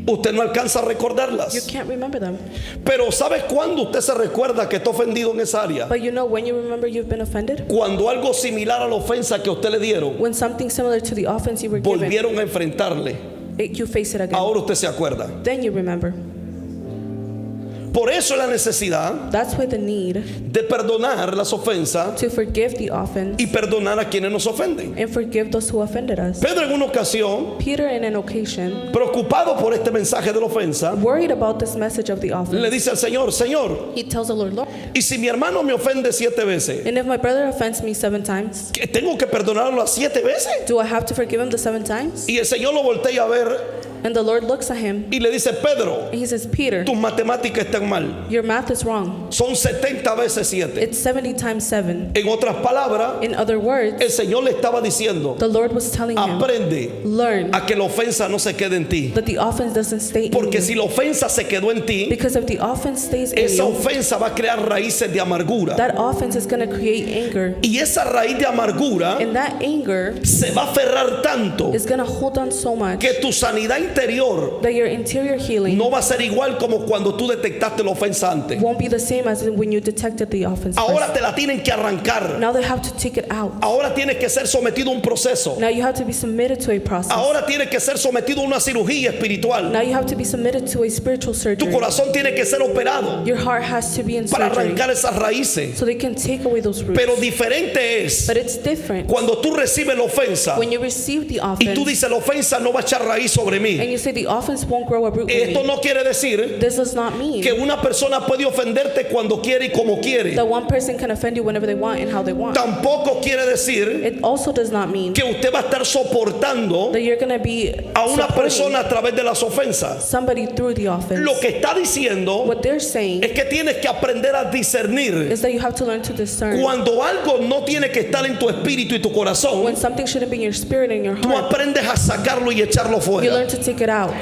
Usted no alcanza a You recordarlas. can't remember them. Pero ¿sabe cuándo usted se recuerda que está ofendido en esa área? But you know when you remember you've been offended? Cuando algo similar a la ofensa que a usted le dieron, When something similar to the offense you were given, volvieron a enfrentarle. you face it again. Ahora usted se acuerda. Then you remember. Por eso la necesidad That's why the need de perdonar las ofensas to forgive the offense y perdonar a quienes nos ofenden. and forgive those who offended us. Pedro en una ocasión, Peter, in an occasion, preocupado por este mensaje de la ofensa, worried about this message of the le offense, dice al Señor, Señor, he tells the Lord, Lord, y si mi hermano me ofende 7 veces, and if my brother offends me 7 times, ¿que tengo que perdonarlo a 7 veces? do I have to forgive him the 7 times? Y el Señor lo voltea a ver And the Lord looks at him y le dice, Pedro, and he says, Peter, tus matemáticas están mal. your math is wrong. Son 70 veces 7. It's 70 times 7. En otras palabras, In other words, el Señor le estaba diciendo, the Lord was telling him, aprende learn a que la ofensa no se quede en ti. that the offense doesn't stay in Porque you. si la ofensa se quedó en ti, Because if the offense stays in esa you, ofensa va a crear raíces de amargura. that offense is going to create anger. Y esa raíz de amargura And that anger se va a aferrar tanto is going to hold on so much que tu sanidad interior that your interior healing no va a ser igual como cuando tú detectaste la ofensa antes. won't be the same as when you detected the offense Ahora first. te la tienen que arrancar. Now they have to take it out. Ahora tienes que ser sometido a un proceso. Now you have to be submitted to a process. Ahora tienes que ser sometido a una cirugía espiritual. Now you have to be submitted to a spiritual Tu surgery. corazón tiene que ser operado Your heart has to be in para surgery arrancar esas raíces. so they can take away those roots. Pero diferente es But it's different cuando tú recibes la ofensa when you receive the y tú offense dices la ofensa no va a echar raíz sobre mí. and you say the offense won't grow a root with Esto me. no quiere decir This does not mean que una persona puede ofenderte cuando quiere y como quiere. that one person can offend you whenever they want and how they want. Tampoco quiere decir It also does not mean que usted va a estar soportando that you're going to be a una supporting persona a través de las ofensas. somebody through the offense. Lo que está diciendo What they're saying es que tienes que aprender a discernir is that you have to learn to discern cuando algo no tiene que estar en tu espíritu y tu when corazón. something shouldn't be in your spirit and your Tú heart. aprendes a sacarlo y echarlo You fuera. learn to stick it out.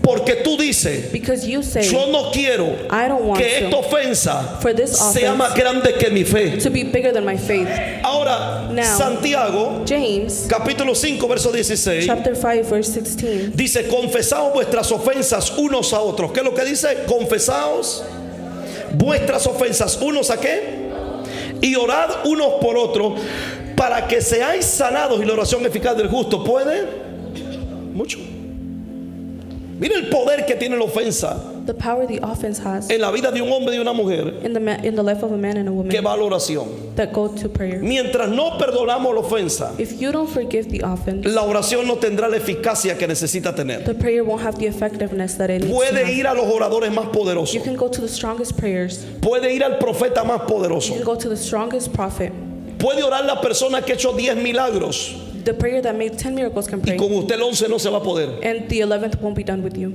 Porque tú dices, Because you say, yo no quiero I don't want que esta to ofensa for this sea offense más grande que mi fe. to be bigger than my faith. Ahora, Now, Santiago, James capítulo 5, verso 16, chapter 5 verse 16. dice, confesaos vuestras ofensas unos a otros. ¿Qué es lo que dice? Confesaos vuestras ofensas unos a qué? Y orad unos por otros para que seáis sanados. Y la oración eficaz del justo puede mucho. Mira el poder que tiene la ofensa The power the offense has en la vida de un hombre y de una mujer in the life of a man and a woman que va a la oración. that go to prayer. Mientras no perdonamos la ofensa, If you don't forgive the offense, la oración no tendrá la eficacia que necesita tener. the prayer won't have the effectiveness that it needs to Puede have. ir a los oradores más poderosos, You can go to the strongest prayers. puede ir al profeta más You poderoso, can go to the strongest prophet. puede orar la persona que ha hecho 10 milagros The prayer that made 10 miracles can y pray, con usted el 11 no se va a poder. and the 11th won't be done with you.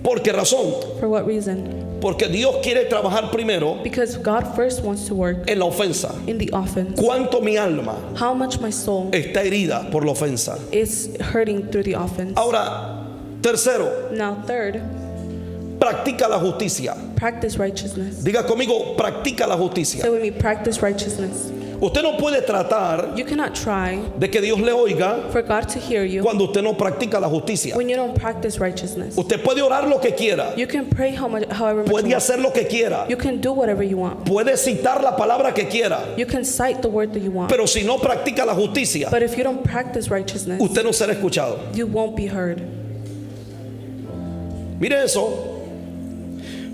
¿Por qué razón? For what reason? Porque Dios quiere trabajar primero Because God first wants to work en la ofensa. in the offense. ¿Cuánto mi alma How much my soul está herida por la ofensa? is hurting through the offense. Ahora, tercero, Now, third, practica la justicia. practice righteousness. Diga conmigo, practica la justicia. Say with me, practice righteousness. Usted no puede tratar You cannot try de que Dios le oiga for God to hear you cuando usted no practica la justicia. when you don't practice righteousness. Usted puede orar lo que quiera, You can pray however much you puede want. hacer lo que quiera, You can do whatever you want. puede citar la palabra que quiera, You can cite the word that you want. pero si no practica la justicia, But if you don't practice righteousness, usted no será escuchado. you won't be heard. Mire eso,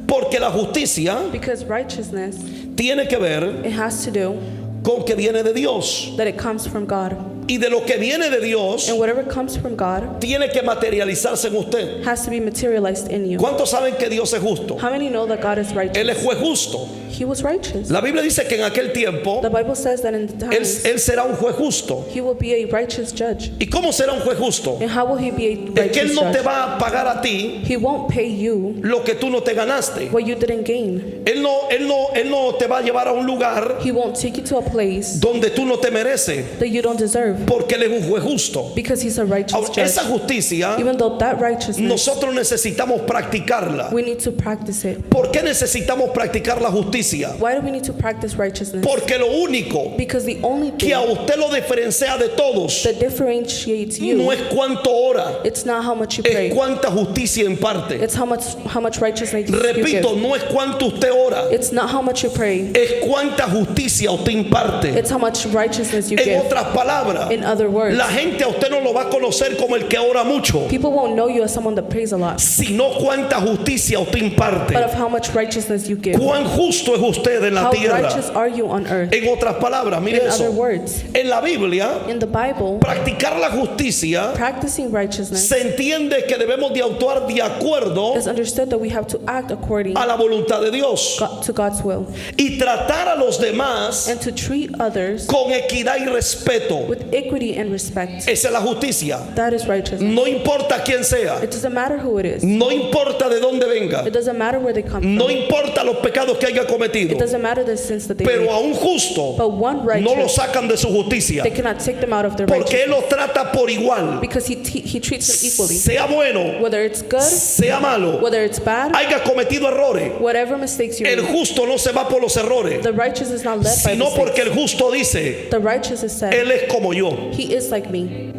porque la justicia Because righteousness, tiene que ver it has to do con que viene de Dios, that it comes from God. y de lo que viene de Dios And whatever comes from God tiene que materializarse en usted. has to be materialized in you. ¿Cuántos saben que Dios es justo? How many know that God is Él righteous? es juez justo. He was righteous. La Biblia dice que en aquel tiempo The Bible says that in the él times, será un juez justo. he will be a righteous judge. ¿Y cómo será un juez justo? And how will he be a Es que righteous Él no te judge? va a pagar a ti He won't pay you lo que tú no te ganaste. what you didn't gain. Él no te va a llevar a un lugar He won't take you to a place donde tú no te mereces, that you don't deserve porque Él es un juez justo. because he's a righteous Ahora, judge. esa justicia Even though that righteousness, nosotros necesitamos practicarla. we need to practice it. ¿Por qué necesitamos practicar la justicia? Why do we need to practice righteousness? Porque lo único Because the only que a thing usted lo diferencia de todos that differentiates no you, es cuánto ora, it's not how much you es pray. cuánta justicia imparte. It's how much righteousness you Repito, give. no es cuánto usted ora, It's not how much you pray. es cuánta justicia usted imparte. It's how much righteousness you En give. otras palabras, In other words, la gente a usted no lo va a conocer como el que ora mucho, people won't know you as someone that prays a lot, sino cuánta justicia usted imparte. but of how much righteousness you give. Cuán justo es usted en la How tierra. righteous are you on earth? En otras palabras, mire In other eso. words, En la Biblia, in the Bible, practicar la justicia practicing righteousness se entiende que debemos de actuar de acuerdo is understood that we have to act according a la voluntad de Dios to God's will y tratar a los demás and to treat others con equidad y respeto. with equity and respect. Esa es la justicia. That is righteousness. No importa quién sea, It doesn't matter who it is. no importa de dónde venga, It doesn't matter where they come from. no importa los pecados que haya cometido, It doesn't matter the sins that they pero made. a un justo But one no lo righteous, sacan de su justicia, they cannot take them out of their porque Él righteousness los trata por igual, because he treats them equally. sea bueno, Whether it's good, sea malo, whether it's bad, haya cometido errores. whatever mistakes you El make, justo no se va por los errores, the righteous is not led by sino porque mistakes. el justo dice, The righteous is said, Él es como yo. he is like me.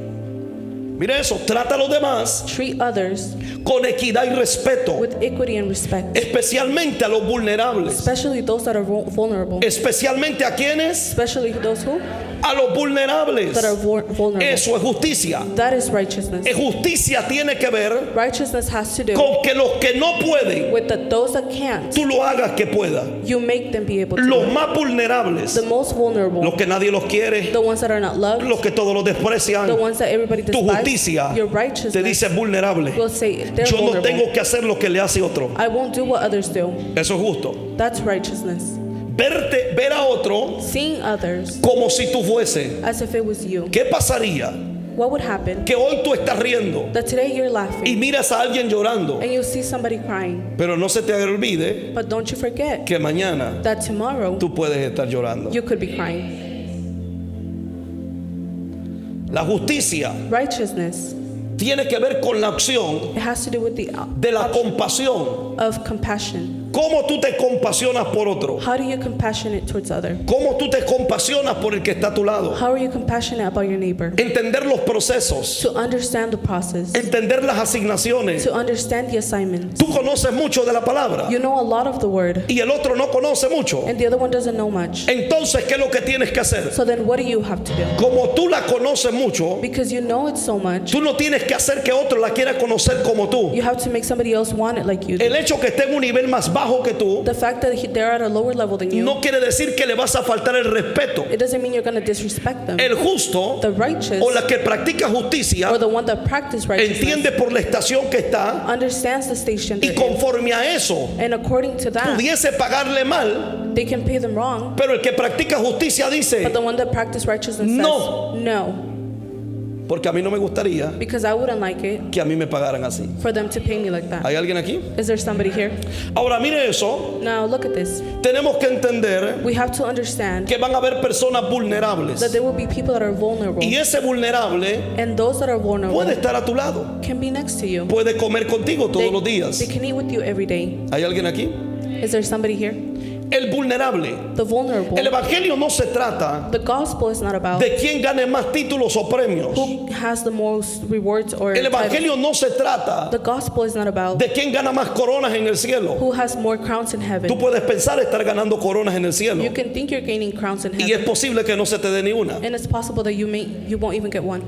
Mire eso, trata a los demás Treat others con equidad y respeto, with equity and respect, especialmente a los vulnerables, especially those that are vulnerable, especialmente a quienes, especially those who a los vulnerables. that are vulnerable. Eso es justicia. That is righteousness. Justicia tiene que ver Righteousness has to do con que los que no pueden, with those that can't, tú lo hagas que pueda. you make them be able to. Los más vulnerables, The most vulnerable, los que nadie los quiere, the ones that are not loved, los que todos los desprecian. the ones that everybody Tu despises, justicia your te righteousness dice vulnerable. will say they're Yo no vulnerable. tengo que hacer lo que le hace otro. I won't do what others do. Eso es justo. That's righteousness. Ver a otro Seeing others como si tú fuese. as if it was you. ¿Qué pasaría? What would happen? Que hoy tú estás riendo That today you're y laughing miras a alguien llorando, and you see somebody crying, pero no se te olvide but don't you forget que mañana that tomorrow tú puedes estar llorando. you could be crying. La justicia Righteousness tiene que ver con la acción It has to do with the de la compasión. of compassion. ¿Cómo tú te compasionas por otro? How do you compassionate towards other? ¿Cómo tú te compasionas por el que está a tu lado? How are you compassionate about your neighbor? Entender los procesos, To understand the process, entender las asignaciones. to understand the assignments. Tú conoces mucho de la palabra You know a lot of the word, y el otro no conoce mucho. and the other one doesn't know much. Entonces, ¿qué es lo que tienes que hacer? So then what do you have to do? Como tú la conoces mucho, Because you know it so much, tú no tienes que hacer que otro la quiera conocer como tú. you have to make somebody else want it like you do. El hecho que esté en un nivel más bajo que tú The fact that they're at a lower level than you, no quiere decir que le vas a faltar el respeto. it doesn't mean you're going to disrespect them. El justo The righteous, o la que practica justicia or the one that practice righteousness, entiende por la estación que está understands the station y they're in. conforme a eso And according to that, pudiese pagarle mal, they can pay them wrong. pero el que practica justicia dice, But the one that practice righteousness No. says, no, porque a mí no me gustaría because I wouldn't like it que a mí me pagaran así. for them to pay me like that. ¿Hay alguien aquí? Is there somebody here? Ahora mire eso, Now look at this. tenemos que entender We have to understand que van a haber personas vulnerables that there will be people that are vulnerable. y ese vulnerable And those that are vulnerable puede estar a tu lado, can be next to you. puede comer contigo todos los días. They can eat with you every day. ¿Hay alguien aquí? Is there somebody here? El vulnerable. The vulnerable. El evangelio no se trata The gospel is not about de quién gane más títulos o premios. who has the most rewards or El titles. evangelio no se trata The gospel is not about de quién gana más coronas en el cielo. who has more crowns in heaven. Tú puedes pensar estar ganando coronas en el cielo You can think you're gaining crowns in y es heaven, posible que no se te dé ni una. and it's possible that you won't even get one.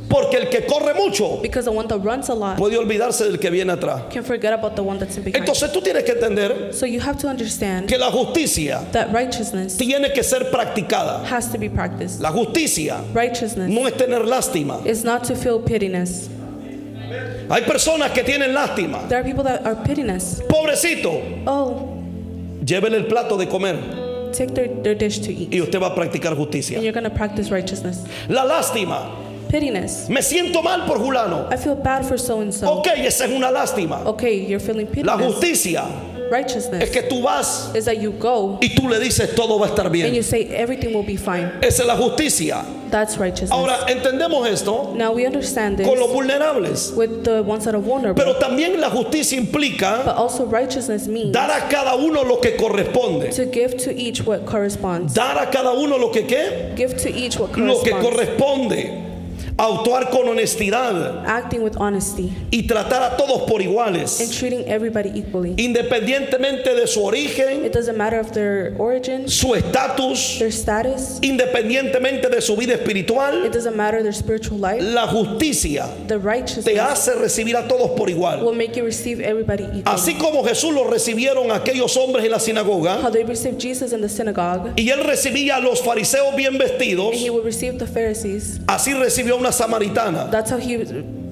Porque el que corre mucho Because the one that runs a lot puede olvidarse del que viene atrás. can forget about the one that's in behind. Entonces tú tienes que entender So you have to understand que la justicia that righteousness tiene que ser practicada. has to be practiced. La justicia Righteousness no es tener lástima. is not to feel pittiness. Hay personas que tienen lástima. There are people that are pittiness. Pobrecito, Oh, llévele el plato de comer take their dish to eat, y usted va a practicar justicia. and you're going to practice righteousness. La lástima. Pittiness. Me siento mal por fulano. I feel bad for so and so. Ok, esa es una lástima. Okay, you're feeling La pittiness. justicia es Righteousness que tú vas is that you go y tú le dices todo va a estar and bien. you say everything will be fine. Esa es la justicia. That's righteousness. Ahora, entendemos esto Now we understand this con los vulnerables. with the ones that are vulnerable. Pero también la justicia implica But also righteousness means dar a cada uno lo que corresponde. to give to each what corresponds. Dar a cada uno lo que qué? Give to each what Lo que corresponds. corresponde. Actuar con honestidad Acting with honesty y tratar a todos por and iguales, treating everybody equally. independientemente de su origen, It doesn't matter of their origin, su estatus, their status. independientemente de su vida espiritual. It doesn't matter their spiritual life. La justicia The te righteousness hace recibir a todos por igual. will make you receive everybody equally. Así como Jesús lo recibieron aquellos hombres en la sinagoga How they received Jesus in the synagogue, y él recibía a los fariseos bien vestidos, and he would receive the Pharisees. así recibió a una samaritana, That's how he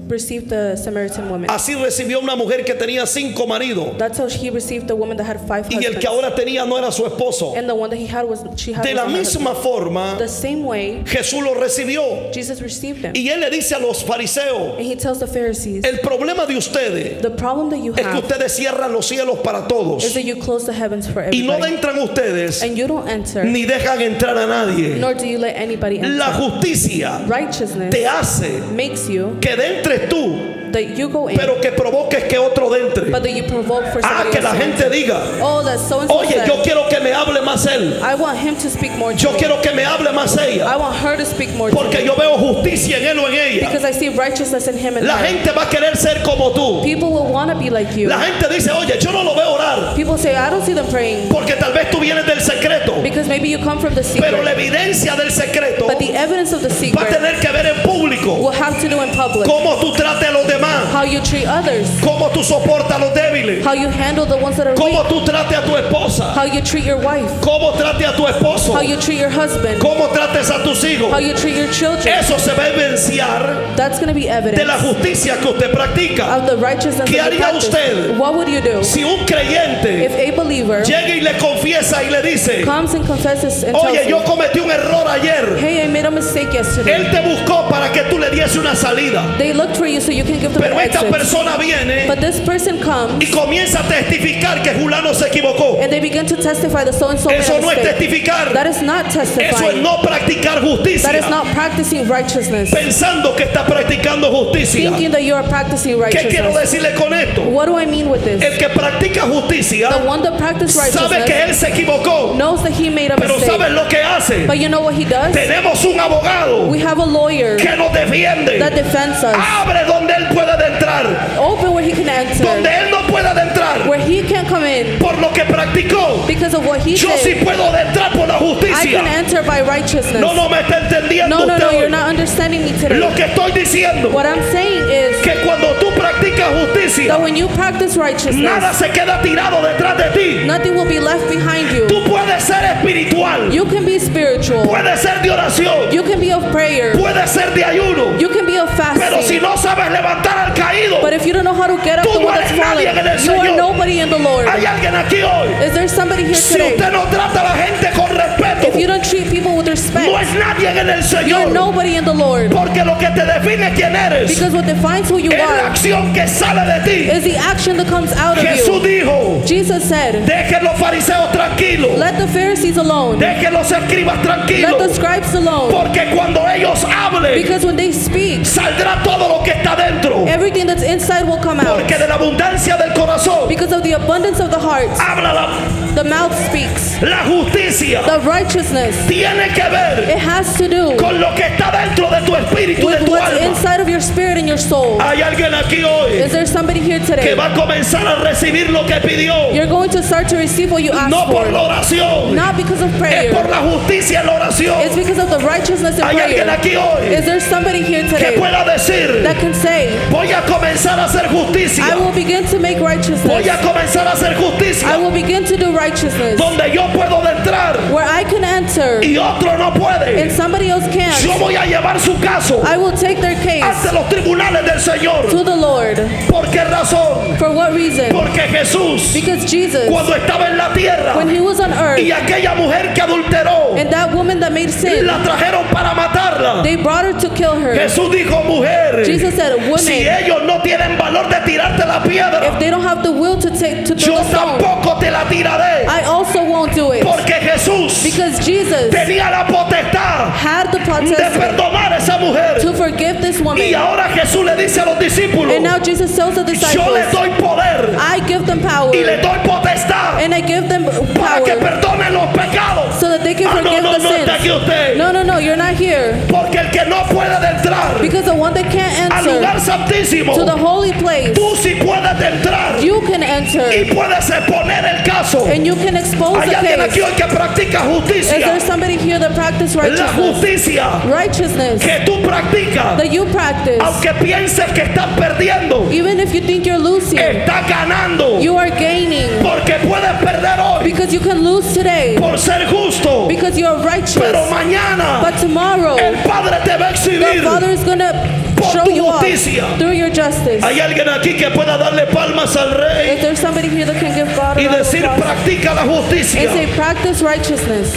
received the Samaritan woman. así recibió a una mujer que tenía 5 maridos That's how he received the woman that had 5 y el que husbands. ahora tenía no era su esposo. And the one that he had was she had De was la not her husband. misma forma, The same way Jesús lo recibió Jesus received him. y él le dice a los fariseos, And he tells the Pharisees, el problema de ustedes the problem that you es que have ustedes cierran los cielos para todos is that you close the heavens for y no everybody. entran ustedes And you don't enter, ni dejan entrar a nadie. nor do you let anybody La enter. justicia Righteousness te hace makes you que entres tú, that you go in, pero que provoques que otro entre. but that you provoke for Ah, somebody que else la to gente enter. diga, Oh, that so and so oye, said, yo quiero que me hable más él, I want him to speak more to yo me. quiero que me hable más I ella, want her to speak more to porque me. yo veo justicia en él o en ella. Because I see righteousness in him and La her. gente va a querer ser como tú. People will want to be like you. La gente dice, oye, yo no lo veo orar, People say, I don't see them praying porque tal vez tú vienes del secreto, because maybe you come from the pero la secret. evidencia del secreto But the evidence of the va a secret tener que ver en público will have to do in public. cómo tú trates a los demás, How you treat others, cómo tú soportas a los débiles, how you handle the ones that are cómo weak, tú trates a tu esposa, how you treat your wife, cómo trates a tu esposo, how you treat your husband, cómo trates a tus hijos. how you treat your children. Eso se va a evidenciar That's going to be de evidence la justicia que usted practica. of the righteousness ¿Qué that you haría practice. usted What would you do si un creyente if a believer llega y le confiesa y le dice, comes and confesses and tells oye, yo you, cometí un error ayer? hey, I made a mistake yesterday. Él te buscó para que tú le diese una salida. They looked for you so you can give through Pero the esta exits. persona viene But this person y comes comienza a testificar que fulano se equivocó. and they begin to testify that so-and-so made Eso a no es mistake. testificar. That is not Eso es testifying. no practicar justicia. That is not practicing righteousness. Pensando que está practicando justicia. Thinking that you are practicing ¿Qué quiero righteousness. decirle con esto? What do I mean with this? El que practica justicia The one that practices sabe que righteousness él se equivocó, knows that he made a pero ¿sabes mistake. lo que hace? But you know what he does? Tenemos un abogado We have a lawyer que nos defiende. that defends us. Abre donde él pueda de entrar, Open where he can donde enter. él no pueda de entrar. Where he can't come in Por lo que practicó, because of what he yo sí did. puedo de entrar por la I can justicia. enter by righteousness. No me está entendiendo No, usted you're hoy. not understanding me Lo today. que estoy diciendo What I'm saying is que cuando tú practicas justicia, that when you practice nada righteousness, se queda tirado detrás de ti. nothing will be left behind you. Tú puedes ser espiritual, You can be spiritual. puedes ser de oración, You can be of prayer. puedes ser de ayuno, You can be of pero si fasting. no sabes levantar al caído, But if you don't know how to get up Tú the no one that's eres nadie en el fallen, you are Señor. nobody in the Lord. hay alguien aquí hoy. Is there somebody here Si today? usted no trata a la gente con respeto, If you don't treat people with no respect, es nadie en el you're Señor. nobody in the Lord. Porque lo que te define quién eres Because what defines who you es la are acción que sale de ti. is the action that comes out of Jesús you. dijo, Jesus said, dejen los fariseos tranquilos, let the Pharisees alone. dejen los escribas Let the tranquilos, scribes alone. porque cuando ellos hablen, Because when they speak, saldrá todo lo que está dentro. everything that's inside will come out. Porque de la abundancia del corazón Because of the abundance of the heart, habla the mouth speaks. la justicia. The righteousness, Tiene que ver it has to do con lo que está dentro de tu espíritu, de with tu what's alma. inside of your spirit and your soul. Hay alguien aquí hoy Is there somebody here que today? va a comenzar a recibir lo que pidió, You're going to start to receive what you asked no por la for. oración, Not because of es por prayer. la justicia en la oración. It's because of the righteousness in Hay alguien prayer. aquí hoy Is there somebody here que today pueda decir, that can say, voy a comenzar a hacer justicia, I will begin to make voy righteousness. a comenzar a hacer I justicia, will begin to do righteousness donde yo puedo de entrar where I can enter y otro no and puede. somebody else Yo can't. voy a llevar su caso I will take their case ante los tribunales del Señor. to the Lord. ¿Por qué razón? For what reason? Porque Jesús, Because Jesus, cuando estaba en la tierra when he was on y earth, aquella mujer que adulteró, and that woman that made sin, la trajeron para matarla, they brought her to kill her. Jesús dijo, mujer, Jesus said, si women, ellos no tienen valor de tirarte la if piedra, they don't have the will to yo throw the stone, tampoco te la tiraré. I also won't do it. Porque Jesús Because Jesus tenía la potestad had the de potestad perdonar a esa mujer. to forgive this woman. Y ahora Jesús le dice a los discípulos, And now Jesus tells the yo le disciples, doy poder I give them power y le doy potestad and I give them para que power perdonen los pecados. so that they can Ah, forgive no the está aquí sins. usted. No, you're not here. Porque el que no puede de entrar Because the one that can't al lugar enter santísimo, to the holy place, tú sí puedes de entrar you can enter y puedes exponer el caso. and you can expose Hay the alguien aquí case. hoy que practica Is there justicia. somebody here that practices La righteousness? justicia Righteousness que tú practicas, that you practice, aunque pienses que estás perdiendo, even if you think you're losing, estás ganando. you are gaining. Porque puedes perder hoy Because you can lose today por ser justo, because you're pero righteous. mañana But tomorrow, el Padre te va a the exhibir. Father is going to Por show tu you off justicia. through your justice. Hay alguien aquí que pueda darle palmas al Rey If there's somebody here that can give God a y round of decir, applause practica la and justicia. say, practice righteousness.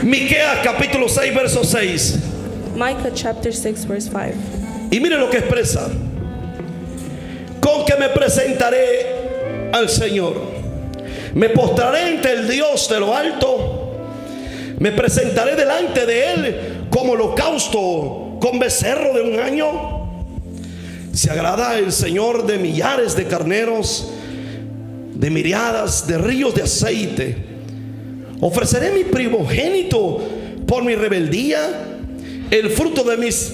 Miqueas capítulo 6, verso 6. Micah chapter 6, verse 5. Y mire lo que expresa. Con que me presentaré al Señor. Me postraré ante el Dios de lo alto. Me presentaré delante de Él como holocausto con becerro de un año. Se agrada el Señor de millares de carneros, de miriadas de ríos de aceite. Ofreceré mi primogénito por mi rebeldía, el fruto de mis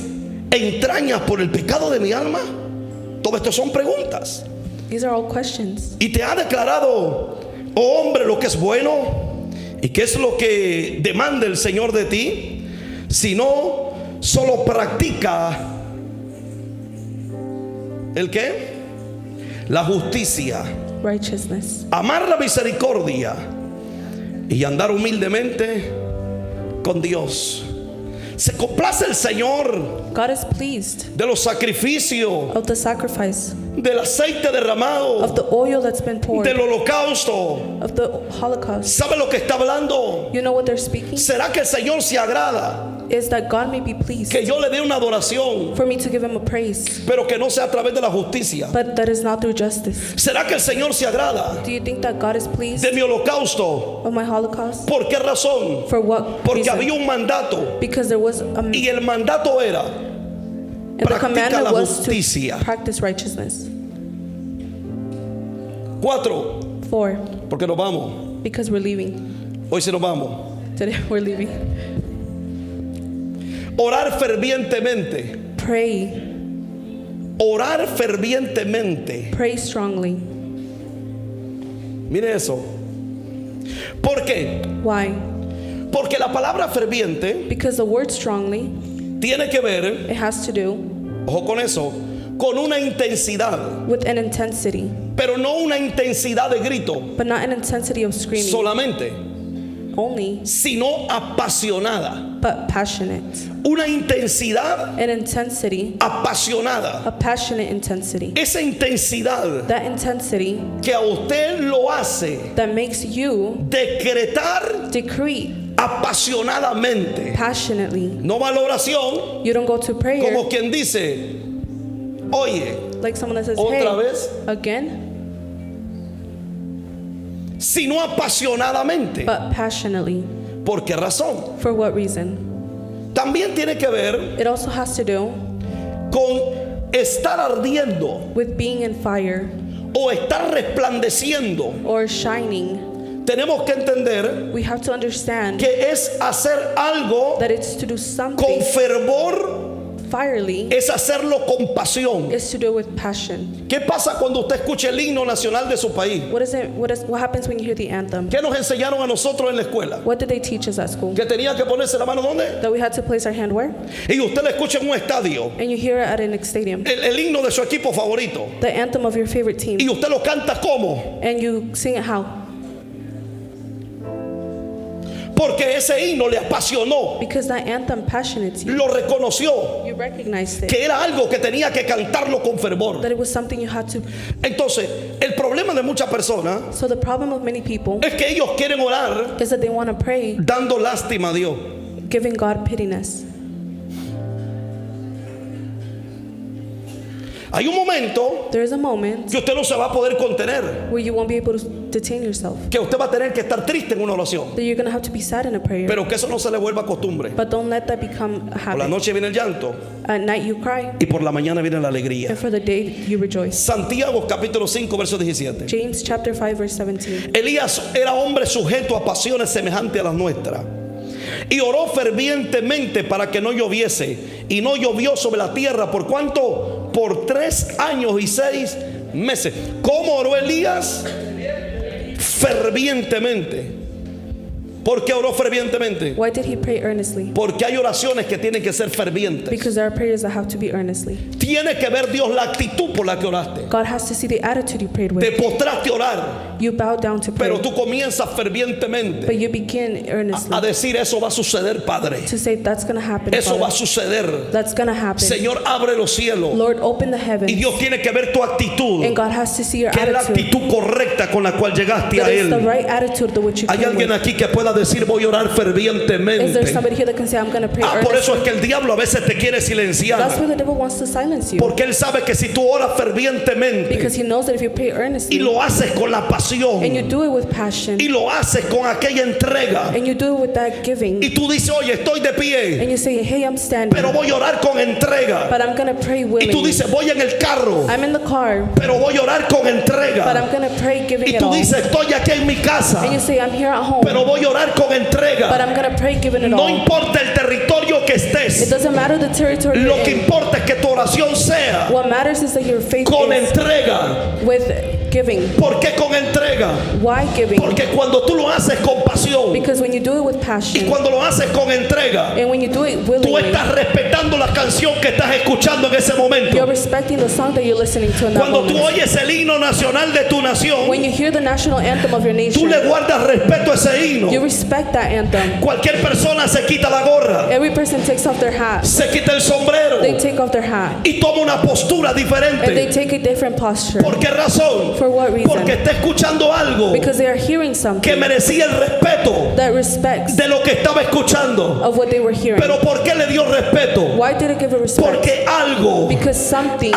entrañas por el pecado de mi alma. Todo esto son preguntas. These are all questions. Y te ha declarado, oh hombre, lo que es bueno y qué es lo que demanda el Señor de ti. Si no, solo practica ¿el qué? La justicia, Righteousness. amar la misericordia y andar humildemente con Dios. Se complace el Señor God is pleased de los sacrificios, of the sacrifice, del aceite derramado, of the oil that's been poured, del holocausto. of the Holocaust. ¿Sabe lo que está hablando? You know what they're speaking? ¿Será que el Señor se agrada is that God may be pleased que yo le dé una adoración, for me to give him a praise, pero que no sea a través de la justicia. but that is not through justice. ¿Será que el Señor se agrada Do you think that God is pleased de mi holocausto? of my Holocaust? ¿Por qué razón? For what Porque reason? había un mandato Because there was a, y el mandato era and the practica commandment la was justicia. to practice righteousness. 4, 4, porque nos vamos. because we're leaving. Hoy sí nos vamos. Today we're leaving. Orar fervientemente. Pray. Orar fervientemente. Pray strongly. Mire eso. ¿Por qué? Why? Porque la palabra ferviente Because the word strongly, tiene que ver, it has to do ojo con eso, con una intensidad, with an intensity, pero no una intensidad de grito but not an intensity of screaming solamente, only, sino apasionada. but passionate. Una intensidad An intensity, apasionada. a passionate intensity. Esa intensidad That intensity que a usted lo hace that makes you decretar decree apasionadamente. passionately. No va a la oración You don't go to prayer como quien dice, oye, like someone that says, otra hey, vez, again, sino apasionadamente. but passionately. ¿Por qué razón? For what reason? También tiene que ver It also has to do con estar ardiendo with being in fire o estar resplandeciendo. or shining. Tenemos que entender We have to understand que es hacer algo that it's to do con something fervor, fierely, es hacerlo con pasión. is to do with passion. ¿Qué pasa cuando usted escucha el himno nacional de su país? What happens when you hear the anthem? ¿Qué nos enseñaron a nosotros en la escuela? What did they teach us at school? Que tenía que ponerse la mano ¿dónde? That we had to place our hand where? Y usted lo escucha en un estadio, And you hear it at a stadium. el himno de su equipo favorito. The anthem of your favorite team. Y usted lo canta ¿cómo? And you sing it how? Porque ese himno le apasionó, Because that anthem passionates you. lo reconoció, You recognized it. que era algo que tenía que cantarlo con fervor. That it was something you had to. Entonces, el problema de muchas personas So the problem of many people es que ellos quieren orar is that they want to pray dando lástima a Dios. giving God pittiness. Hay un momento There is a moment que usted no se va a poder contener, where you won't be able to detain yourself. que usted va a tener que estar triste en una oración, That you're going to have to be sad in a prayer. pero que eso no se le vuelva costumbre. But don't let that become a Por la habit. noche viene el llanto At night you cry, y por la mañana viene la alegría. and for the day you rejoice. Santiago capítulo 5 verso 17. James chapter 5 verse 17. Elías era hombre sujeto a pasiones semejantes a las nuestras y oró fervientemente para que no lloviese, y no llovió sobre la tierra por cuánto, por 3 años y 6 meses. ¿Cómo oró Elías? Fervientemente. ¿Por qué oró fervientemente? Why did he pray earnestly? Porque hay oraciones que tienen que ser fervientes. Because there are prayers that have to be earnestly. Tiene que ver Dios la actitud por la que oraste. God has to see the attitude you prayed Te with. postraste a orar, You bow down to pray, pero tú comienzas fervientemente but you begin earnestly a decir: eso va a suceder, Padre. to say that's going to happen. Eso va a Father. suceder. That's going to happen. Señor, abre los cielos. Lord, open the Y heavens, Dios tiene que ver tu actitud, and God has to see your que es la attitude. actitud correcta con la cual llegaste a That is the Él. right attitude to which you Hay came alguien with. aquí que pueda decir: voy a orar Is there fervientemente. somebody here that can say, I'm going to pray Por eso es earnestly? que el diablo a veces te quiere That's silenciar, where the devil wants to silence you. porque él sabe que si tú oras fervientemente Because he knows that if you pray y earnestly, lo haces con la pasión and you do it with passion, y lo haces con aquella entrega, and you do it with that giving, y tú dices: oye, estoy de pie, and you say, hey, I'm standing, pero voy a orar con entrega, but I'm going to pray y tú willingly. dices: voy en el carro, I'm in the car, pero voy a orar con but entrega, I'm going to pray giving y it tú all. dices: estoy aquí en mi casa, And you say, I'm here at home, pero voy a orar con but entrega. I'm going to pray giving it No all. importa el territorio que It estés, doesn't matter the territory lo you're que in. importa es que tu oración sea What matters is that your faith con is entrega. with giving. ¿Por qué con entrega? Why giving? Porque cuando tú lo haces con pasión Because when you do it with y passion, cuando lo haces con entrega, and when you do it tú willingly, estás respetando la canción que estás escuchando en ese momento. you're respecting the song that you're listening to in that Cuando tú moment. oyes el himno nacional de tu nación, When you hear the national anthem of your tú nation, le guardas respeto a ese himno. you respect that anthem. Cualquier persona se quita la gorra, Every person takes off their hat. se quita el sombrero They take off their hat. y toma una postura And they diferente. take a different posture. ¿Por qué razón? For For what reason? Porque está escuchando algo Because they are hearing que something merecía el respeto that respects de lo que estaba escuchando. of what they were hearing. Pero ¿por qué le dio respeto? Why did it give it respect? Porque algo Because something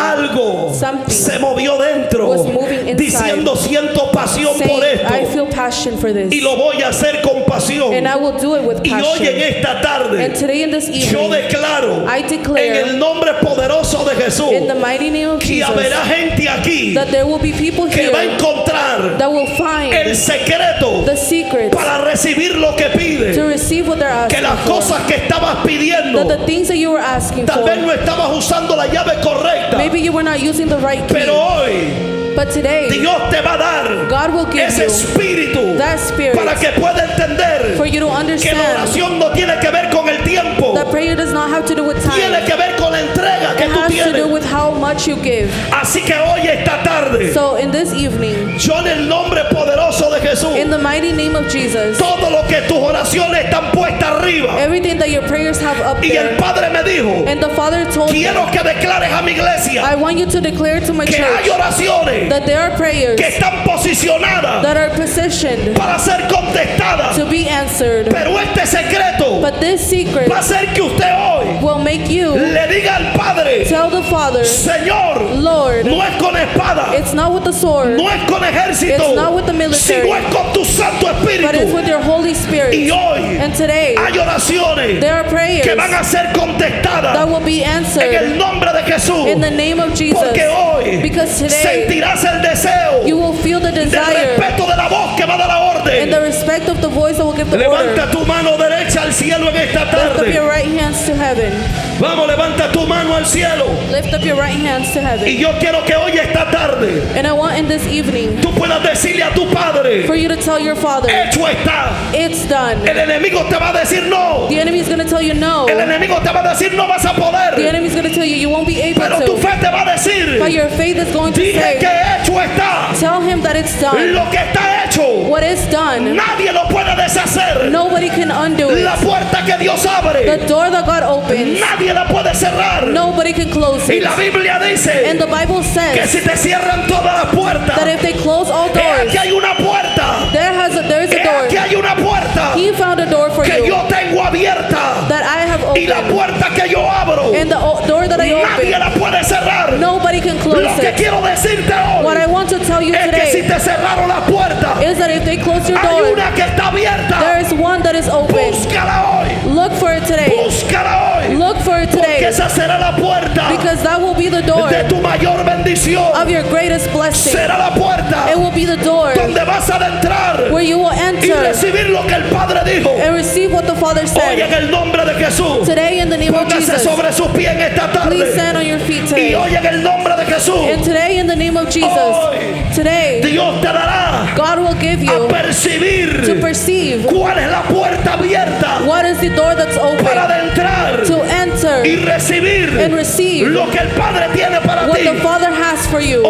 se movió dentro, was moving inside, diciendo siento pasión por saying, I esto feel passion for this, y lo voy a hacer con pasión. and I will do it with Y hoy en passion. esta tarde And today in this yo evening, declaro I en declare el nombre poderoso de Jesús in the mighty name of que Jesus habrá gente aquí that there will be people que va a here encontrar that will el find secreto the secrets para recibir lo que to pide. receive what they're Que asking las for. cosas que estabas pidiendo That the things that you were asking tal vez no for, estabas usando la llave correcta, maybe you were not using the right key. pero hoy But today, Dios te va a dar God will give ese you espíritu that spirit para que pueda entender for you to que la understand oración no tiene que ver con el tiempo, that prayer does not have to do with tiene time. que ver con la entrega que It tú has to do tienes. with how much you give. Así que hoy esta tarde, So in this evening, yo en el nombre poderoso de Jesús, in the mighty name of Jesus, todo lo que tus oraciones están puestas arriba, everything that your prayers have up y el there, Padre me dijo, and the Father told me, quiero que declares a mi iglesia I want you to declare to my que hay church oraciones that there are prayers que están posicionadas that are positioned para ser contestadas, to be answered. pero este secreto But this secret va a hacer que usted hoy will make you le diga al Padre, tell the Father, Señor, Lord, no es con espada, it's not with the sword, no es con ejército, it's not with the military, sino es con tu Santo but it's Espíritu. with your Holy Spirit. Y hoy And today, hay oraciones there are prayers que van a ser that contestadas will be en el answered nombre de Jesús, in the name of Jesus. porque hoy Because today, sentirás el deseo you will feel the del desire respeto de la voz que va a dar la and the orden. respect of the voice that will give the Levanta order. tu mano derecha al cielo en esta Lift up your tarde. right hands to heaven. Vamos, levanta tu mano al cielo. Lift up your right hands to Y heaven. yo quiero que hoy esta tarde And I want in this evening tú puedas decirle a tu Padre, for you to tell your Father, hecho está. it's done. El enemigo te va a decir no. The enemy is going to tell you no. El enemigo te va a decir no vas a The poder. enemy is going to tell you you won't be able Pero tu to. fe te va a decir, But your faith is going to dije que say, hecho está. tell him that it's done. Lo que está hecho, What is done, nadie lo puede deshacer. nobody can undo La it. puerta que Dios abre, The door that God opens, nadie la puede cerrar. nobody can close Y it. la Biblia dice And the Bible que says si te cierran todas las puertas, that if they close all doors, aquí hay una puerta. there is a Aquí door. hay una puerta He found a door for que you yo tengo abierta. that I have Y la opened. puerta que yo abro, And the door that I nadie open, la puede cerrar. nobody can Lo close que it. quiero decirte What I hoy want to tell you es que si today te cerraron las puertas, is that if they close your hay door, una que está abierta. there is one that is open. Búscala hoy. Look for it today. Búscala hoy. Look for it Porque today. esa será la puerta Because that will be the door de tu mayor bendición. of your greatest blessing. Será la puerta It will be the door donde vas a adentrar where you will y enter recibir lo que el Padre dijo. and receive what the Father Hoy said. en el nombre de Jesús, Today in the name of póngase Jesus, sobre sus pies en esta please tarde. stand on your feet Y today. hoy en el nombre de Jesús, And today in the name of Jesus, hoy today Dios te dará God will give a you to percibir perceive cuál es la puerta abierta what is the door that's para open adentrar to enter y recibir and receive lo que el Padre tiene para what ti. the Father has for you.